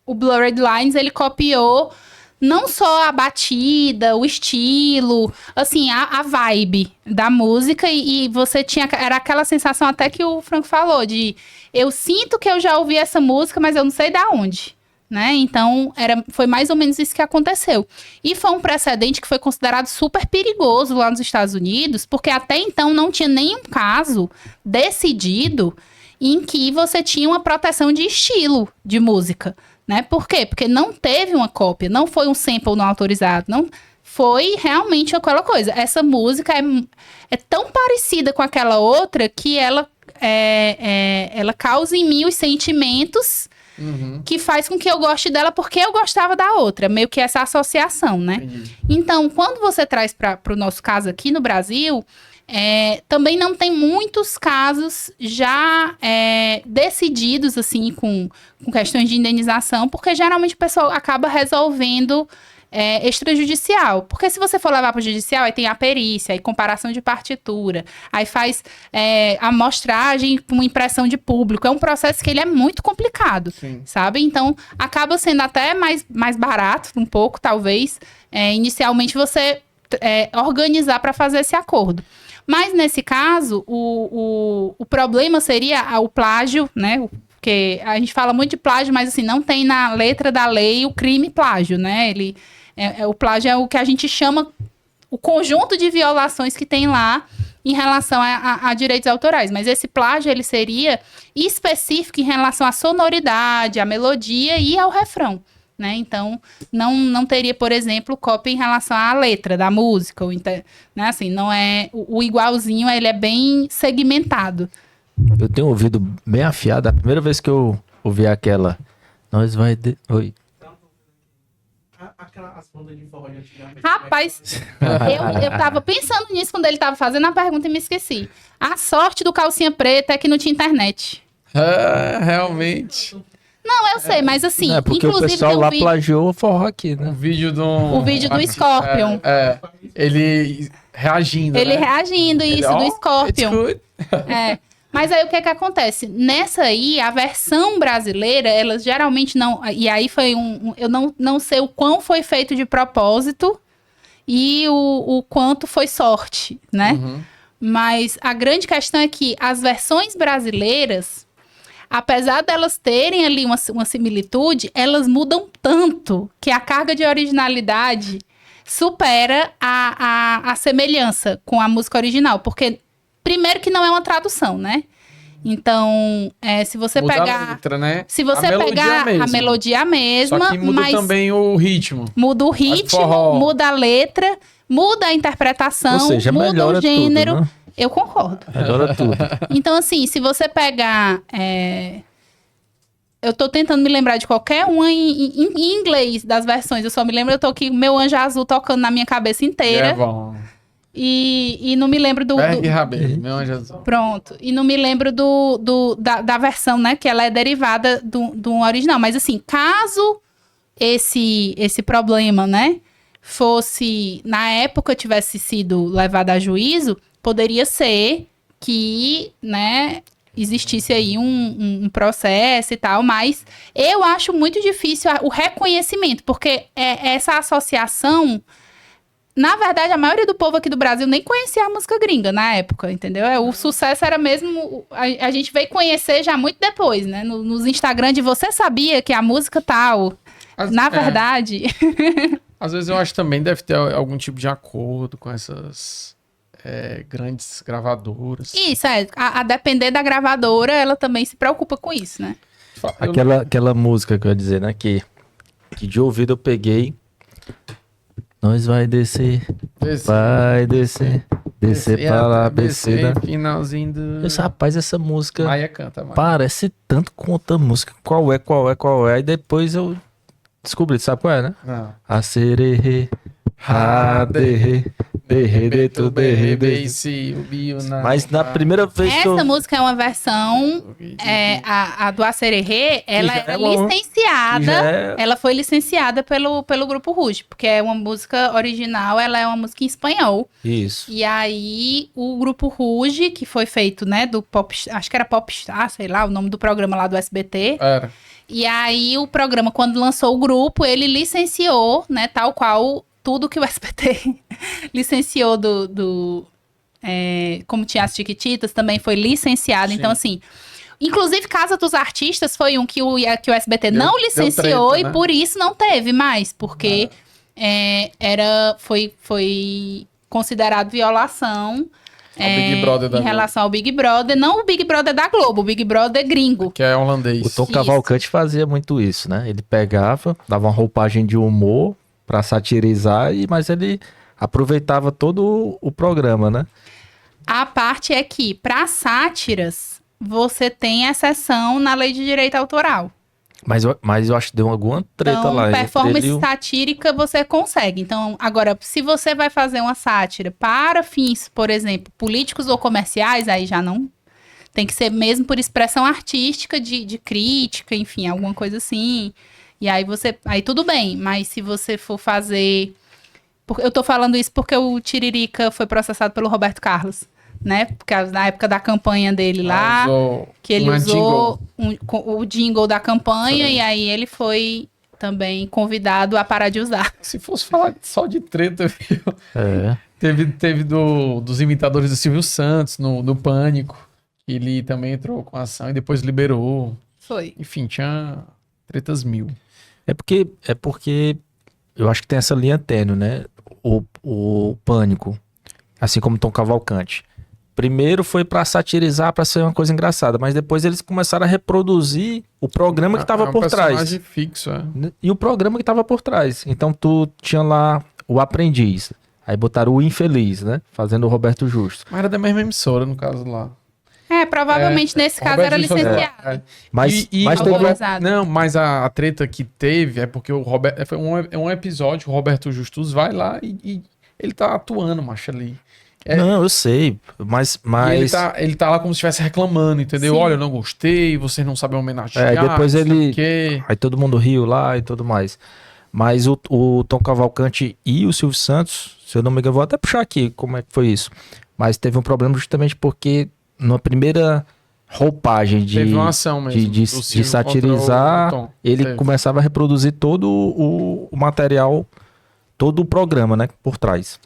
o Blurred Lines, ele copiou não só a batida, o estilo, assim, a vibe da música, e você tinha, era aquela sensação até que o Franco falou, de eu sinto que eu já ouvi essa música, mas eu não sei da onde. Né? Então, foi mais ou menos isso que aconteceu. E foi um precedente que foi considerado super perigoso lá nos Estados Unidos, porque até então não tinha nenhum caso decidido em que você tinha uma proteção de estilo de música. Né? Por quê? Porque não teve uma cópia, não foi um sample não autorizado, não foi realmente aquela coisa. Essa música é tão parecida com aquela outra que ela causa em mim os sentimentos que faz com que eu goste dela porque eu gostava da outra. Meio que essa associação, né? Entendi. Então, quando você traz para o nosso caso aqui no Brasil, também não tem muitos casos já decididos, assim, com questões de indenização, porque geralmente o pessoal acaba resolvendo extrajudicial. Porque se você for levar para o judicial, aí tem a perícia, aí comparação de partitura, aí faz amostragem com impressão de público. É um processo que ele é muito complicado, sim, sabe? Então, acaba sendo até mais barato, um pouco, talvez, inicialmente você organizar para fazer esse acordo. Mas, nesse caso, o problema seria o plágio, né? Porque a gente fala muito de plágio, mas assim, não tem na letra da lei o crime plágio, né? O plágio é o que a gente chama o conjunto de violações que tem lá em relação a direitos autorais. Mas esse plágio, ele seria específico em relação à sonoridade, à melodia e ao refrão, né? Então, não teria, por exemplo, cópia em relação à letra da música, né? Assim, não é o igualzinho, ele é bem segmentado. Eu tenho ouvido bem afiado. A primeira vez que eu ouvi aquela... Oi. As bandas de forró de antigamente. Rapaz, eu tava pensando nisso quando ele tava fazendo a pergunta e me esqueci. A sorte do Calcinha Preta é que não tinha internet. Realmente. Não, eu sei, mas assim... Não, é porque o pessoal lá plagiou o forró aqui, né? O vídeo do Scorpion. Ele reagindo, Ele reagindo, isso, do Scorpion. Mas aí o que acontece? Nessa aí, a versão brasileira, elas geralmente não... E aí foi eu não sei o quão foi feito de propósito e o quanto foi sorte, né? Uhum. Mas a grande questão é que as versões brasileiras, apesar delas terem ali uma similitude, elas mudam tanto que a carga de originalidade supera a semelhança com a música original. Porque... Primeiro que não é uma tradução, né? Então, se você muda pegar... a letra, né? Se você pegar a melodia é mesma, só que muda também o ritmo. Muda o ritmo, muda a letra, muda a interpretação, ou seja, muda o gênero. Tudo, né? Eu concordo. Melhora tudo. Então, assim, se você pegar... Eu tô tentando me lembrar de qualquer uma em inglês das versões. Eu só me lembro, eu tô aqui, Meu Anjo Azul tocando na minha cabeça inteira. É bom. E não me lembro do... Meu Anjo Azul. Pronto. E não me lembro da versão, né? Que ela é derivada do original. Mas assim, caso esse problema, né? Fosse, na época, tivesse sido levado a juízo, poderia ser que, né? Existisse aí um processo e tal. Mas eu acho muito difícil o reconhecimento. Porque essa associação... Na verdade, a maioria do povo aqui do Brasil nem conhecia a música gringa na época, entendeu? O sucesso era mesmo... A gente veio conhecer já muito depois, né? Nos Instagram de você sabia que a música tal... Na verdade... Às vezes eu acho que também deve ter algum tipo de acordo com essas grandes gravadoras. Isso, a depender da gravadora, ela também se preocupa com isso, né? Aquela música que eu ia dizer, né? Que de ouvido eu peguei... Nós vai descer, vai descer pra lá, descer. Finalzinho do... Rapaz, essa música Maia canta, Maia. Parece tanto com outra música. Qual é? E depois eu descobri, sabe qual é, né? Não. A sererê, a derê, Berrede, tu berrede. Mas na primeira vez que eu... Essa música é uma versão, a do Acererê, ela é licenciada, ela foi licenciada pelo Grupo Rouge, porque é uma música original, ela é uma música em espanhol. Isso. E aí, o Grupo Rouge, que foi feito, né, do Pop, acho que era Popstar, sei lá, o nome do programa lá do SBT. Era. E aí, o programa, quando lançou o grupo, ele licenciou, né, tal qual tudo que o SBT licenciou como tinha as Chiquititas, também foi licenciado. Sim. Então, assim, inclusive Casa dos Artistas foi um que o SBT não licenciou treta, né? E por isso não teve mais, porque foi considerado violação Big Brother em relação ao Big Brother. Não o Big Brother da Globo, o Big Brother gringo. Que é holandês. O Tom Cavalcante fazia muito isso, né? Ele pegava, dava uma roupagem de humor pra satirizar, mas ele aproveitava todo o programa, né? A parte é que, para sátiras, você tem exceção na lei de direito autoral. Mas eu acho que deu alguma treta então, lá. Performance satírica você consegue. Então, agora, se você vai fazer uma sátira para fins, por exemplo, políticos ou comerciais, aí já não. Tem que ser mesmo por expressão artística, de crítica, enfim, alguma coisa assim. E aí aí tudo bem. Mas se você for fazer... Eu tô falando isso porque o Tiririca foi processado pelo Roberto Carlos, né? Porque na época da campanha dele lá, que ele usou o jingle da campanha. Sim. E aí ele foi também convidado a parar de usar. Se fosse falar só de treta, viu? Teve dos imitadores do Silvio Santos no Pânico. Ele também entrou com ação e depois liberou. Foi. Enfim, tinha tretas mil. É porque eu acho que tem essa linha tênue, né? O Pânico, assim como Tom Cavalcante. Primeiro foi pra satirizar, pra ser uma coisa engraçada, mas depois eles começaram a reproduzir o programa que tava por trás. Personagem fixo, E o programa que tava por trás. Então tu tinha lá o Aprendiz, aí botaram o Infeliz, né? Fazendo o Roberto Justo. Mas era da mesma emissora, no caso lá. Provavelmente nesse caso era licenciado. Mas mas a treta que teve é porque o Roberto... Foi um episódio, o Roberto Justus vai lá e ele tá atuando, macho, ali. Não, eu sei, mas... Ele tá lá como se estivesse reclamando, entendeu? Sim. Olha, eu não gostei, vocês não sabem homenagear. Depois aí todo mundo riu lá e tudo mais. Mas o Tom Cavalcante e o Silvio Santos, se eu não me engano, vou até puxar aqui como é que foi isso. Mas teve um problema justamente porque na primeira roupagem teve uma ação mesmo, de satirizar, ele começava a reproduzir todo o material, todo o programa, né, por trás.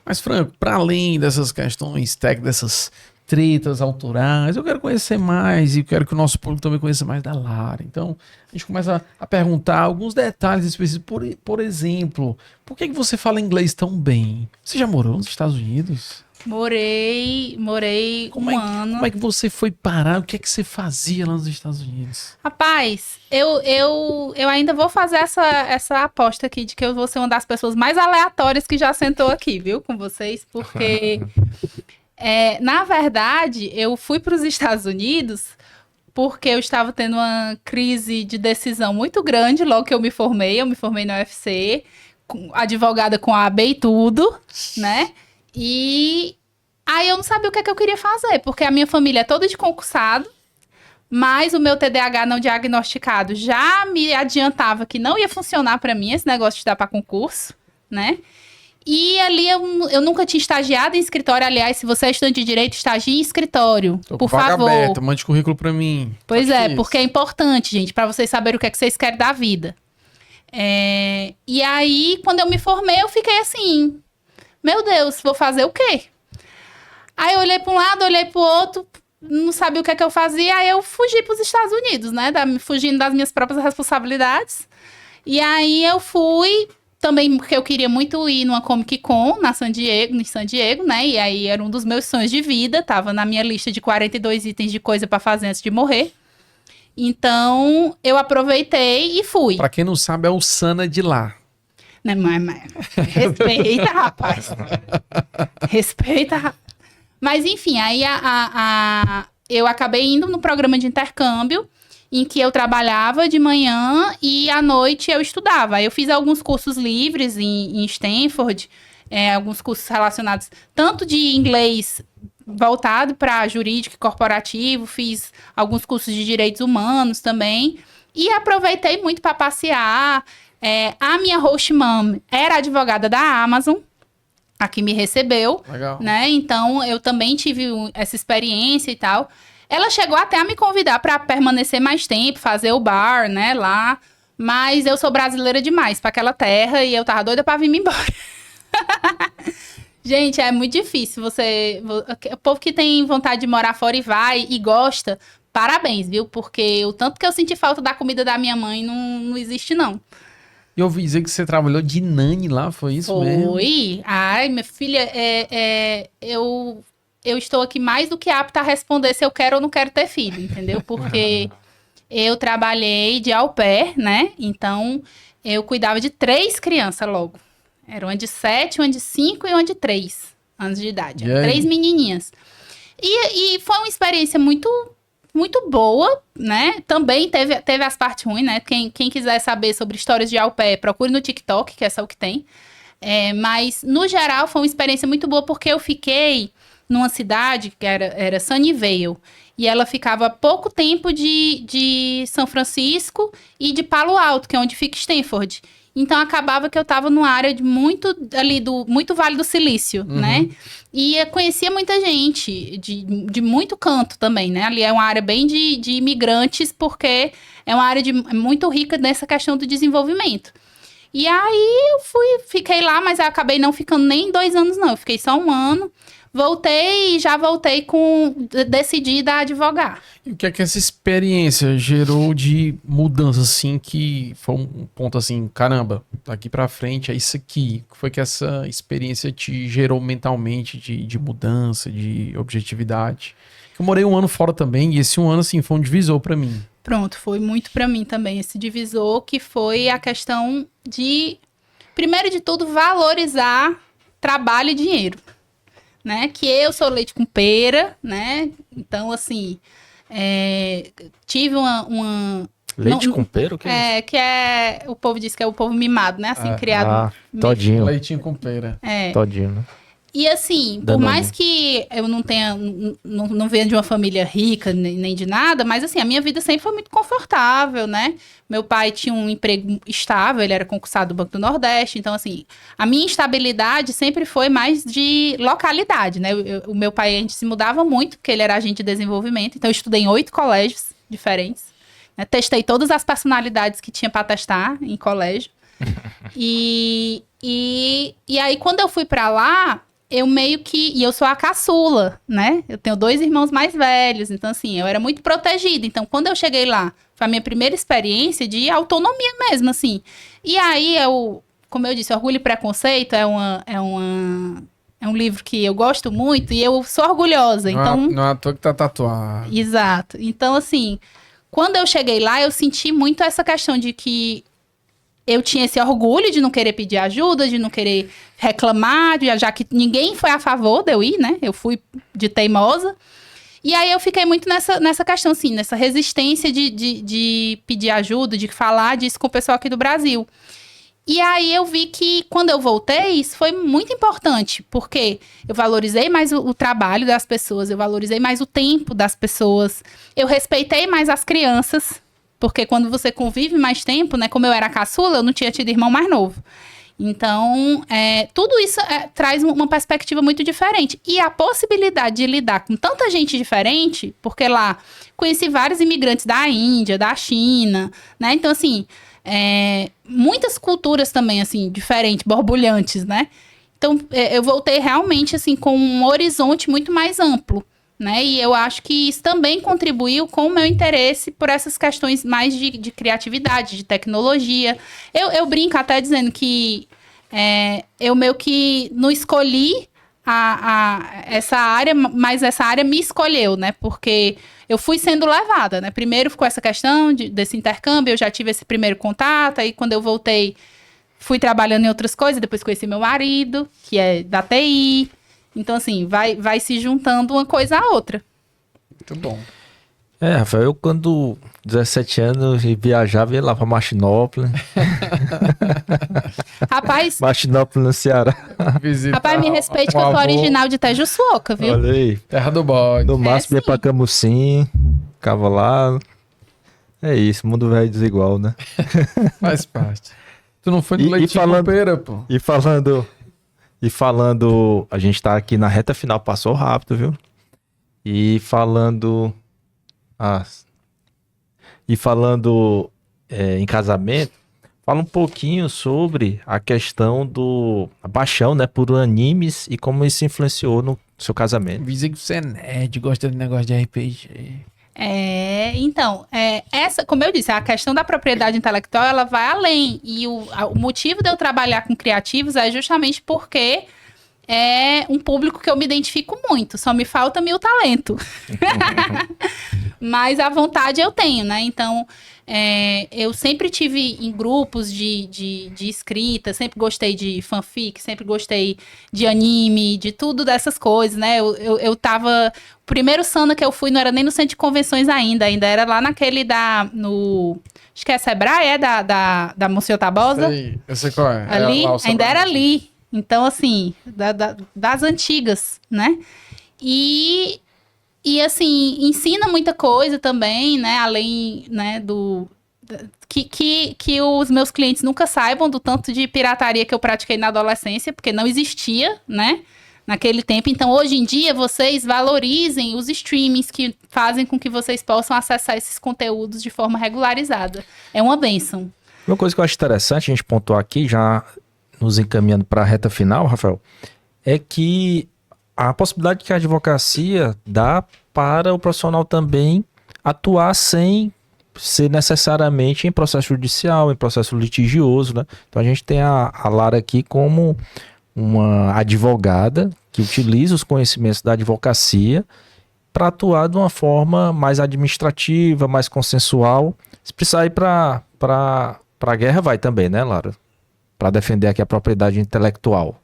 Mas, Franco, para além dessas questões dessas tretas autorais, eu quero conhecer mais e quero que o nosso público também conheça mais da Lara. Então, a gente começa a perguntar alguns detalhes específicos. Por exemplo, por que você fala inglês tão bem? Você já morou nos Estados Unidos? Morei um ano. Como é que você foi parar? O que é que você fazia lá nos Estados Unidos? Rapaz, eu ainda vou fazer essa aposta aqui de que eu vou ser uma das pessoas mais aleatórias que já sentou aqui, viu? Com vocês, porque... na verdade, eu fui para os Estados Unidos porque eu estava tendo uma crise de decisão muito grande logo que eu me formei. Eu me formei na UFC, advogada com a AB e tudo, né? E aí eu não sabia o que é que eu queria fazer, porque a minha família é toda de concursado, mas o meu TDAH não diagnosticado já me adiantava que não ia funcionar para mim esse negócio de estudar para concurso, né? E ali eu nunca tinha estagiado em escritório. Aliás, se você é estudante de direito, estagie em escritório, por favor. Aberta, mande currículo para mim. Pois é, porque é importante, gente, para vocês saberem o que é que vocês querem da vida. E aí, quando eu me formei, eu fiquei assim... Meu Deus, vou fazer o quê? Aí eu olhei para um lado, olhei para o outro, não sabia o que é que eu fazia, aí eu fugi para os Estados Unidos, né? Fugindo das minhas próprias responsabilidades. E aí eu fui, também porque eu queria muito ir numa Comic Con em San Diego, né? E aí era um dos meus sonhos de vida, tava na minha lista de 42 itens de coisa para fazer antes de morrer. Então, eu aproveitei e fui. Para quem não sabe, é o Sana de lá. Não, mas respeita, rapaz. Respeita, rapaz. Mas, enfim, aí eu acabei indo no programa de intercâmbio, em que eu trabalhava de manhã e à noite eu estudava. Aí eu fiz alguns cursos livres em Stanford. alguns cursos relacionados tanto de inglês voltado para jurídico e corporativo, fiz alguns cursos de direitos humanos também, e aproveitei muito para passear. A minha host mom era advogada da Amazon, a que me recebeu, Legal. né? Então, eu também tive essa experiência e tal. Ela chegou até a me convidar para permanecer mais tempo, fazer o bar, né, lá. Mas eu sou brasileira demais para aquela terra e eu tava doida para vir me embora. Gente, é muito difícil. O povo que tem vontade de morar fora e vai e gosta, parabéns, viu? Porque o tanto que eu senti falta da comida da minha mãe não existe, não. E eu ouvi dizer que você trabalhou de nani lá, foi isso mesmo? Foi. Ai, minha filha, eu estou aqui mais do que apta a responder se eu quero ou não quero ter filho, entendeu? Porque eu trabalhei de au pair, né? Então, eu cuidava de 3 crianças logo. Era uma de 7, uma de 5 e uma de 3 anos de idade. E aí? 3 menininhas. E foi uma experiência muito, muito boa, né? Também teve as partes ruins, né? Quem quiser saber sobre histórias de au pair, procure no TikTok, que é só o que tem. Mas, no geral, foi uma experiência muito boa, porque eu fiquei numa cidade que era Sunnyvale. E ela ficava a pouco tempo de São Francisco e de Palo Alto, que é onde fica Stanford. Então, acabava que eu estava numa área de muito Vale do Silício, né? E eu conhecia muita gente, de muito canto também, né? Ali é uma área bem de imigrantes, porque é uma área muito rica nessa questão do desenvolvimento. E aí, fiquei lá, mas eu acabei não ficando nem 2 anos, não. Eu fiquei só 1 ano. Voltei e já voltei decidida a advogar. E o que é que essa experiência gerou de mudança, assim, que foi um ponto assim, caramba, daqui pra frente é isso aqui. O que foi que essa experiência te gerou mentalmente de mudança, de objetividade? Eu morei 1 ano fora também e esse 1 ano, assim, foi um divisor pra mim. Pronto, foi muito pra mim também esse divisor, que foi a questão de, primeiro de tudo, valorizar trabalho e dinheiro. Né? Que eu sou leite com pera, né? Então, assim, tive uma... Leite com pera? O que é isso? O povo diz que é o povo mimado, né? Assim, criado... Todinho. Leitinho com pera. Todinho, né? E assim, por mais que eu não venha de uma família rica, nem de nada, mas assim, a minha vida sempre foi muito confortável, né? Meu pai tinha um emprego estável, ele era concursado do Banco do Nordeste, então assim, a minha estabilidade sempre foi mais de localidade, né? O meu pai, a gente se mudava muito, porque ele era agente de desenvolvimento, então eu estudei em 8 colégios diferentes, né? Testei todas as personalidades que tinha para testar em colégio. E aí, quando eu fui para lá, eu meio que... E eu sou a caçula, né? Eu tenho 2 irmãos mais velhos. Então, assim, eu era muito protegida. Então, quando eu cheguei lá, foi a minha primeira experiência de autonomia mesmo, assim. E aí, como eu disse, Orgulho e Preconceito é um livro que eu gosto muito e eu sou orgulhosa. Então, Não é à toa que tá tatuado. Exato. Então, assim, quando eu cheguei lá, eu senti muito essa questão de que eu tinha esse orgulho de não querer pedir ajuda, de não querer reclamar, já que ninguém foi a favor de eu ir, né? Eu fui de teimosa. E aí eu fiquei muito nessa questão, assim, nessa resistência de pedir ajuda, de falar disso com o pessoal aqui do Brasil. E aí eu vi que quando eu voltei, isso foi muito importante, porque eu valorizei mais o trabalho das pessoas, eu valorizei mais o tempo das pessoas, eu respeitei mais as crianças. Porque quando você convive mais tempo, né? Como eu era caçula, eu não tinha tido irmão mais novo. Então, tudo isso traz uma perspectiva muito diferente. E a possibilidade de lidar com tanta gente diferente, porque lá conheci vários imigrantes da Índia, da China, né? Então, assim, muitas culturas também, assim, diferentes, borbulhantes, né? Então, eu voltei realmente, assim, com um horizonte muito mais amplo. Né? E eu acho que isso também contribuiu com o meu interesse por essas questões mais de criatividade, de tecnologia. Eu brinco até dizendo que eu meio que não escolhi essa área, mas essa área me escolheu, né? Porque eu fui sendo levada, né? Primeiro ficou essa questão desse intercâmbio, eu já tive esse primeiro contato, aí quando eu voltei, fui trabalhando em outras coisas, depois conheci meu marido, que é da TI. Então, assim, vai se juntando uma coisa à outra. Muito bom. Rafael, eu quando 17 anos viajava, ia lá pra Martinópolis. Rapaz, Martinópolis no Ceará. Visitar rapaz, me respeite que o eu sou avô, original de Tejuçuoca, viu? Olha aí. Terra do bode. No máximo ia sim. pra Camucim, ficava lá. É isso, mundo velho desigual, né? Faz parte. Tu não foi no E Leitinho falando- com pera, pô. E falando, a gente tá aqui na reta final, passou rápido, viu? E falando, ah, em casamento, fala um pouquinho sobre a questão a paixão, né, por animes e como isso influenciou no seu casamento. Dizem que você é nerd, gosta de negócio de RPG. Então, essa, como eu disse, a questão da propriedade intelectual, ela vai além. E o motivo de eu trabalhar com criativos é justamente porque é um público que eu me identifico muito. Só me falta meu talento. Mas a vontade eu tenho, né? Então, eu sempre tive em grupos de escrita, sempre gostei de fanfic, sempre gostei de anime, de tudo dessas coisas, né? Eu tava... O primeiro Sana que eu fui não era nem no centro de convenções ainda era lá naquele acho que é Sebrae, da Monsenhor Tabosa. Sei, eu sei qual é. Ali, Lá o ainda era Sobradinho. ali. Então, assim, das antigas, né? E assim, ensina muita coisa também, né? Além, né, que os meus clientes nunca saibam do tanto de pirataria que eu pratiquei na adolescência, porque não existia, né? Naquele tempo. Então, hoje em dia, vocês valorizem os streamings que fazem com que vocês possam acessar esses conteúdos de forma regularizada. É uma bênção. Uma coisa que eu acho interessante a gente pontuar aqui, já nos encaminhando para a reta final, Rafael, é que a possibilidade que a advocacia dá para o profissional também atuar sem ser necessariamente em processo judicial, em processo litigioso, né? Então a gente tem a Lara aqui como uma advogada que utiliza os conhecimentos da advocacia para atuar de uma forma mais administrativa, mais consensual. Se precisar ir para a guerra, vai também, né, Lara? Para defender aqui a propriedade intelectual.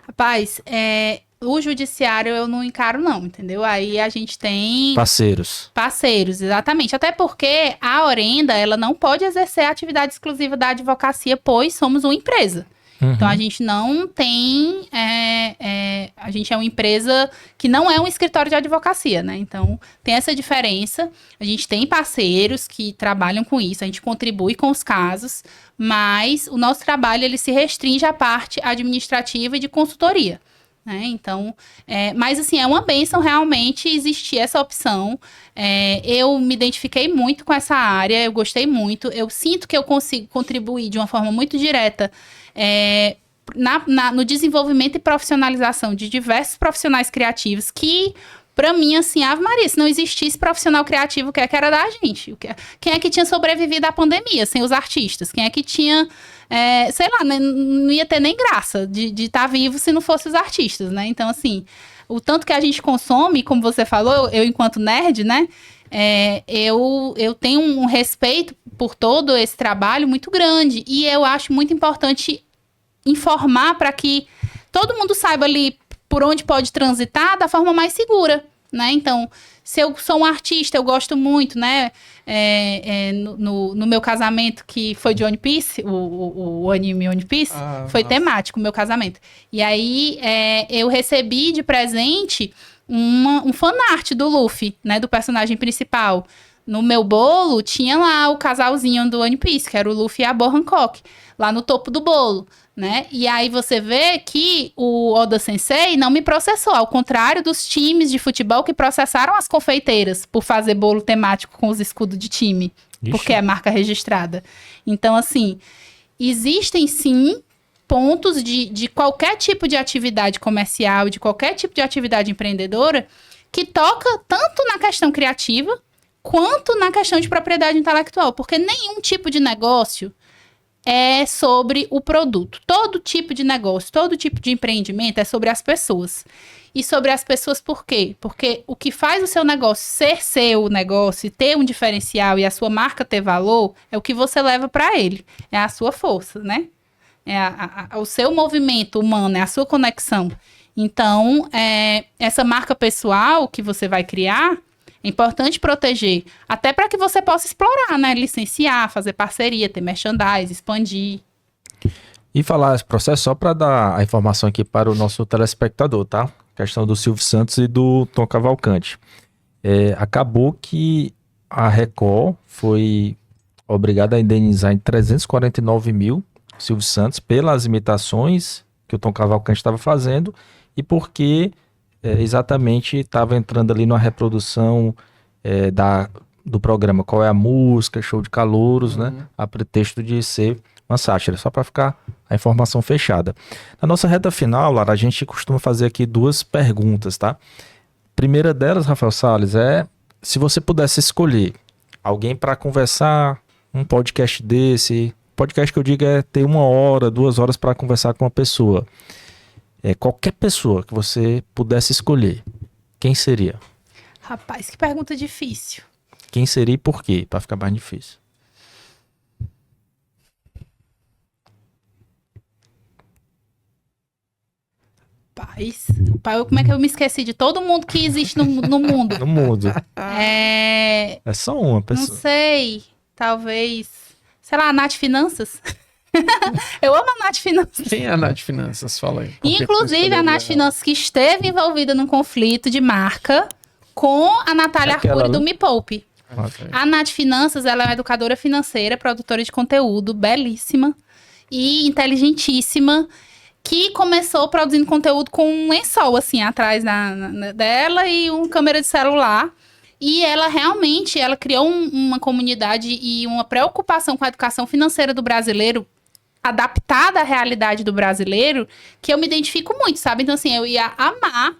Rapaz, o judiciário eu não encaro não, entendeu? Aí a gente tem parceiros, exatamente. Até porque a Orenda, ela não pode exercer a atividade exclusiva da advocacia, pois somos uma empresa. Então, a gente não tem... a gente é uma empresa que não é um escritório de advocacia, né? Então, tem essa diferença. A gente tem parceiros que trabalham com isso, a gente contribui com os casos, mas o nosso trabalho, ele se restringe à parte administrativa e de consultoria, né? Então, mas assim, é uma bênção realmente existir essa opção. Eu me identifiquei muito com essa área, eu gostei muito, eu sinto que eu consigo contribuir de uma forma muito direta no desenvolvimento e profissionalização de diversos profissionais criativos que, pra mim, assim, Ave Maria, se não existisse profissional criativo, o que era da gente? Quem é que tinha sobrevivido à pandemia sem os artistas? Quem é que tinha, sei lá, não ia ter nem graça de estar vivo se não fosse os artistas, né? Então, assim, o tanto que a gente consome, como você falou, eu enquanto nerd, né? Eu tenho um respeito por todo esse trabalho muito grande e eu acho muito importante informar para que todo mundo saiba ali por onde pode transitar da forma mais segura, né? Então, se eu sou um artista, eu gosto muito, né? No meu casamento, que foi de One Piece, o anime One Piece, foi nossa. temático o meu casamento. E aí, eu recebi de presente um fanart do Luffy, né? Do personagem principal. No meu bolo, tinha lá o casalzinho do One Piece, que era o Luffy e a Boa Hancock, lá no topo do bolo, né? E aí você vê que o Oda Sensei não me processou, ao contrário dos times de futebol que processaram as confeiteiras por fazer bolo temático com os escudos de time, porque é marca registrada. Então, assim, existem sim pontos de qualquer tipo de atividade comercial, de qualquer tipo de atividade empreendedora, que toca tanto na questão criativa, quanto na questão de propriedade intelectual, porque nenhum tipo de negócio é sobre o produto. Todo tipo de negócio, todo tipo de empreendimento é sobre as pessoas. E sobre as pessoas por quê? Porque o que faz o seu negócio ser seu negócio, ter um diferencial e a sua marca ter valor, é o que você leva para ele. É a sua força, né? É o seu movimento humano, é a sua conexão. Então, essa marca pessoal que você vai criar, É importante proteger, até para que você possa explorar, né? Licenciar, fazer parceria, ter merchandise, expandir. E falar esse processo só para dar a informação aqui para o nosso telespectador, tá? Questão do Silvio Santos e do Tom Cavalcante. Acabou que a Record foi obrigada a indenizar em 349 mil Silvio Santos pelas imitações que o Tom Cavalcante estava fazendo e porque exatamente estava entrando ali numa reprodução do programa Qual é a Música, Show de Calouros, né? A pretexto de ser uma sátira, só para ficar a informação fechada. Na nossa reta final, Lara, a gente costuma fazer aqui 2 perguntas, tá? Primeira delas, Rafael Salles, se você pudesse escolher alguém para conversar, um podcast desse, podcast que eu digo ter 1 hora, 2 horas para conversar com uma pessoa. Qualquer pessoa que você pudesse escolher, quem seria? Rapaz, que pergunta difícil. Quem seria e por quê? Para ficar mais difícil. Pai, como é que eu me esqueci de todo mundo que existe no mundo? No mundo. É só uma pessoa. Não sei, talvez, sei lá, a Nath Finanças. Eu amo a Nath Finanças. Quem é a Nath Finanças? Fala aí. Inclusive, a Nath Finanças que esteve envolvida num conflito de marca com a Natália Arcuri do Me Poupe. A Nath Finanças, ela é uma educadora financeira, produtora de conteúdo, belíssima e inteligentíssima, que começou produzindo conteúdo com um lençol, assim, atrás dela e uma câmera de celular. E ela realmente, criou uma comunidade e uma preocupação com a educação financeira do brasileiro, adaptada à realidade do brasileiro, que eu me identifico muito, sabe? Então, assim, eu ia amar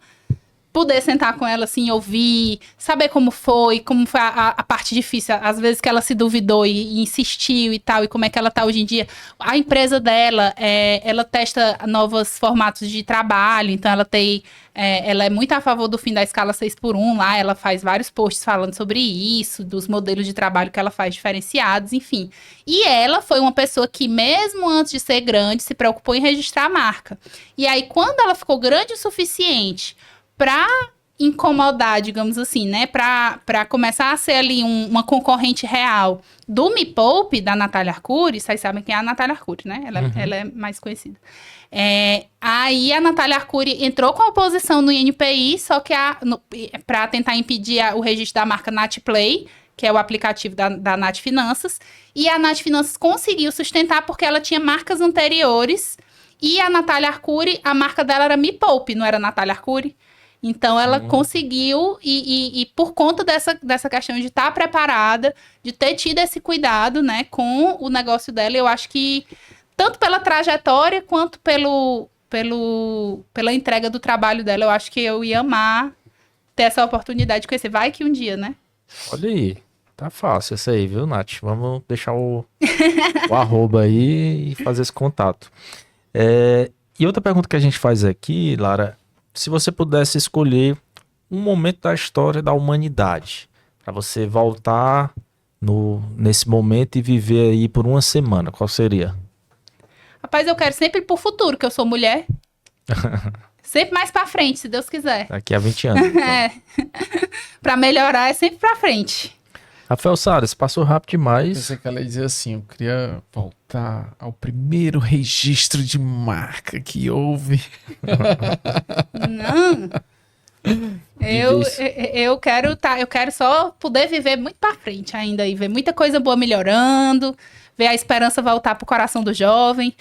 poder sentar com ela, assim, ouvir, saber como foi a parte difícil, às vezes que ela se duvidou e insistiu e tal, e como é que ela tá hoje em dia. A empresa dela, ela testa novos formatos de trabalho, então ela é muito a favor do fim da escala 6x1 lá, ela faz vários posts falando sobre isso, dos modelos de trabalho que ela faz diferenciados, enfim. E ela foi uma pessoa que, mesmo antes de ser grande, se preocupou em registrar a marca. E aí, quando ela ficou grande o suficiente para incomodar, digamos assim, né? Para começar a ser ali uma concorrente real do Me Poupe, da Natália Arcuri, vocês sabem quem é a Natália Arcuri, né? Ela é mais conhecida. Aí a Natália Arcuri entrou com a oposição no INPI, só que para tentar impedir o registro da marca Natplay, que é o aplicativo da Nath Finanças, e a Nath Finanças conseguiu sustentar porque ela tinha marcas anteriores, e a Natália Arcuri, a marca dela era Me Poupe, não era Natália Arcuri. Então, ela conseguiu, e por conta dessa questão de estar preparada, de ter tido esse cuidado, né, com o negócio dela, eu acho que, tanto pela trajetória, quanto pela entrega do trabalho dela, eu acho que eu ia amar ter essa oportunidade de conhecer. Vai que um dia, né? Olha aí, tá fácil essa aí, viu, Nath? Vamos deixar o arroba aí e fazer esse contato. E outra pergunta que a gente faz aqui, Lara, se você pudesse escolher um momento da história da humanidade, para você voltar nesse momento e viver aí por 1 semana, qual seria? Rapaz, eu quero sempre ir pro futuro, que eu sou mulher. Sempre mais pra frente, se Deus quiser. Daqui a 20 anos. Então. Pra melhorar é sempre pra frente. Rafael Salles, passou rápido demais. Pensei que ela ia dizer assim, eu queria voltar ao primeiro registro de marca que houve. Não. Eu quero só poder viver muito pra frente ainda e ver muita coisa boa melhorando, ver a esperança voltar pro coração do jovem.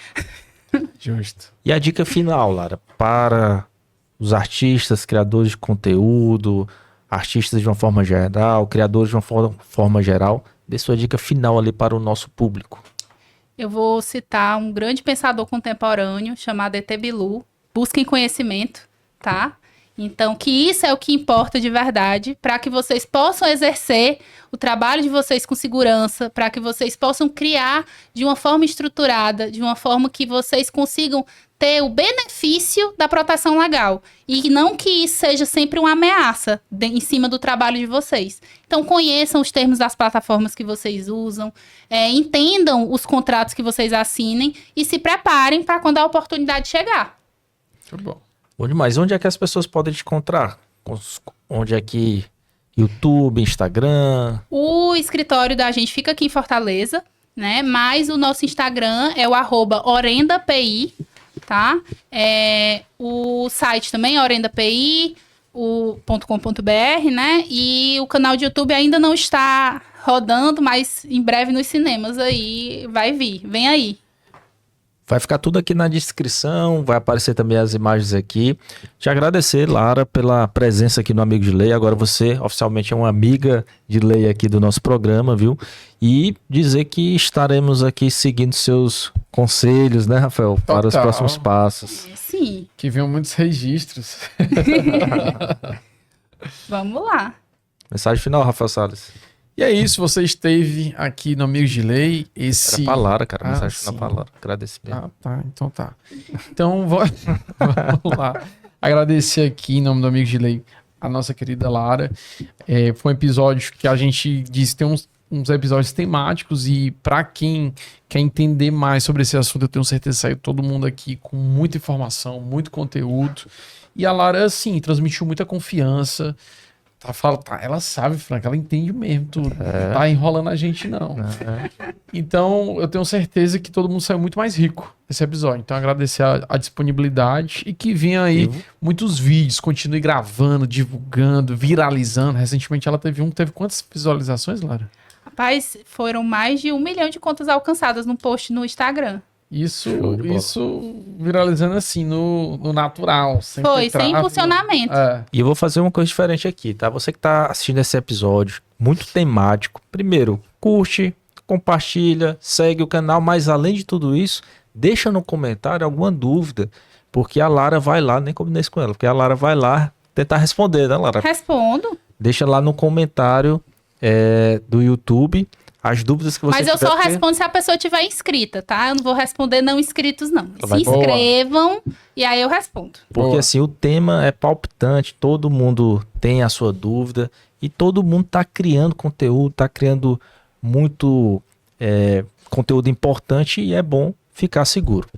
Justo. E a dica final, Lara, para os artistas, criadores de conteúdo, artistas de uma forma geral, criadores de uma forma geral, dê sua dica final ali para o nosso público. Eu vou citar um grande pensador contemporâneo chamado E.T. Bilu. Busquem conhecimento, tá? Então, que isso é o que importa de verdade, para que vocês possam exercer o trabalho de vocês com segurança, para que vocês possam criar de uma forma estruturada, de uma forma que vocês consigam ter o benefício da proteção legal. E não que isso seja sempre uma ameaça em cima do trabalho de vocês. Então, conheçam os termos das plataformas que vocês usam, entendam os contratos que vocês assinem e se preparem para quando a oportunidade chegar. Muito bom. Bom demais. Onde é que as pessoas podem te encontrar? Onde é que YouTube, Instagram. O escritório da gente fica aqui em Fortaleza, né? Mas o nosso Instagram é o @OrendaPI, tá? O site também é orendapi.com.br, né? E o canal de YouTube ainda não está rodando, mas em breve nos cinemas aí vai vir. Vem aí. Vai ficar tudo aqui na descrição, vai aparecer também as imagens aqui. Te agradecer, Lara, pela presença aqui no Amigo de Lei. Agora você oficialmente é uma amiga de lei aqui do nosso programa, viu? E dizer que estaremos aqui seguindo seus conselhos, né, Rafael? Para os próximos passos. Sim. Que venham muitos registros. Vamos lá. Mensagem final, Rafael Salles. E é isso, você esteve aqui no Amigos de Lei. Esse... Era pra Lara, cara. Mensagem sim. final pra Lara. Agradecimento. Ah, tá. Então tá. Então, vamos lá. Agradecer aqui, em nome do Amigos de Lei, a nossa querida Lara. Foi um episódio que a gente disse, tem uns episódios temáticos e para quem quer entender mais sobre esse assunto, eu tenho certeza que saiu todo mundo aqui com muita informação, muito conteúdo. E a Lara, assim, transmitiu muita confiança. Ela sabe, Frank, ela entende mesmo tudo. Não tá enrolando a gente, não. Então, eu tenho certeza que todo mundo saiu muito mais rico desse episódio. Então, agradecer a disponibilidade e que venha aí muitos vídeos, continue gravando, divulgando, viralizando. Recentemente, ela teve quantas visualizações, Lara? Rapaz, foram mais de 1 milhão de contas alcançadas num post no Instagram. Isso viralizando assim, no natural. Foi, sem impulsionamento. E eu vou fazer uma coisa diferente aqui, tá? Você que tá assistindo esse episódio, muito temático. Primeiro, curte, compartilha, segue o canal, mas além de tudo isso, deixa no comentário alguma dúvida, porque a Lara vai lá, nem combinei isso com ela, porque a Lara vai lá tentar responder, né, Lara? Respondo. Deixa lá no comentário do YouTube as dúvidas que você Mas eu tiver, só respondo se a pessoa tiver inscrita, tá? Eu não vou responder não inscritos, não. Vai- Se inscrevam e aí eu respondo. Porque Boa. assim, o tema é palpitante, todo mundo tem a sua dúvida e todo mundo tá criando conteúdo, tá criando muito conteúdo importante e é bom ficar seguro.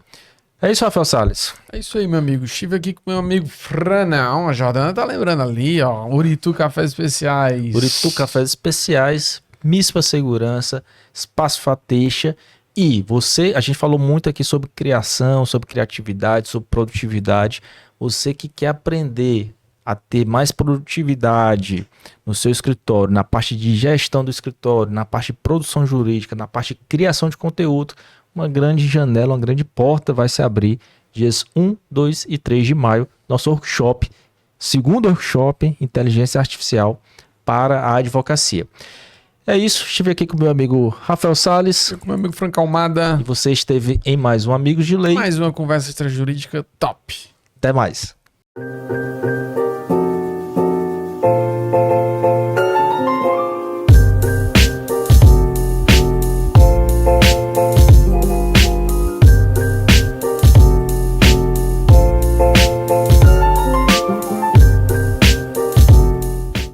É isso, Rafael Salles. É isso aí, meu amigo. Estive aqui com meu amigo Franão. A Jordana tá lembrando ali, ó. Uritu Cafés Especiais. Uritu Cafés Especiais, Mispa Segurança, Espaço Fateixa. E a gente falou muito aqui sobre criação, sobre criatividade, sobre produtividade. Você que quer aprender a ter mais produtividade no seu escritório, na parte de gestão do escritório, na parte de produção jurídica, na parte de criação de conteúdo, uma grande janela, uma grande porta vai se abrir dias 1, 2 e 3 de maio, nosso workshop, segundo workshop Inteligência Artificial para a Advocacia. É isso, estive aqui com o meu amigo Rafael Salles. Eu com meu amigo Frank Almada. E você esteve em mais um Amigos de Lei. Mais uma conversa extrajurídica top. Até mais.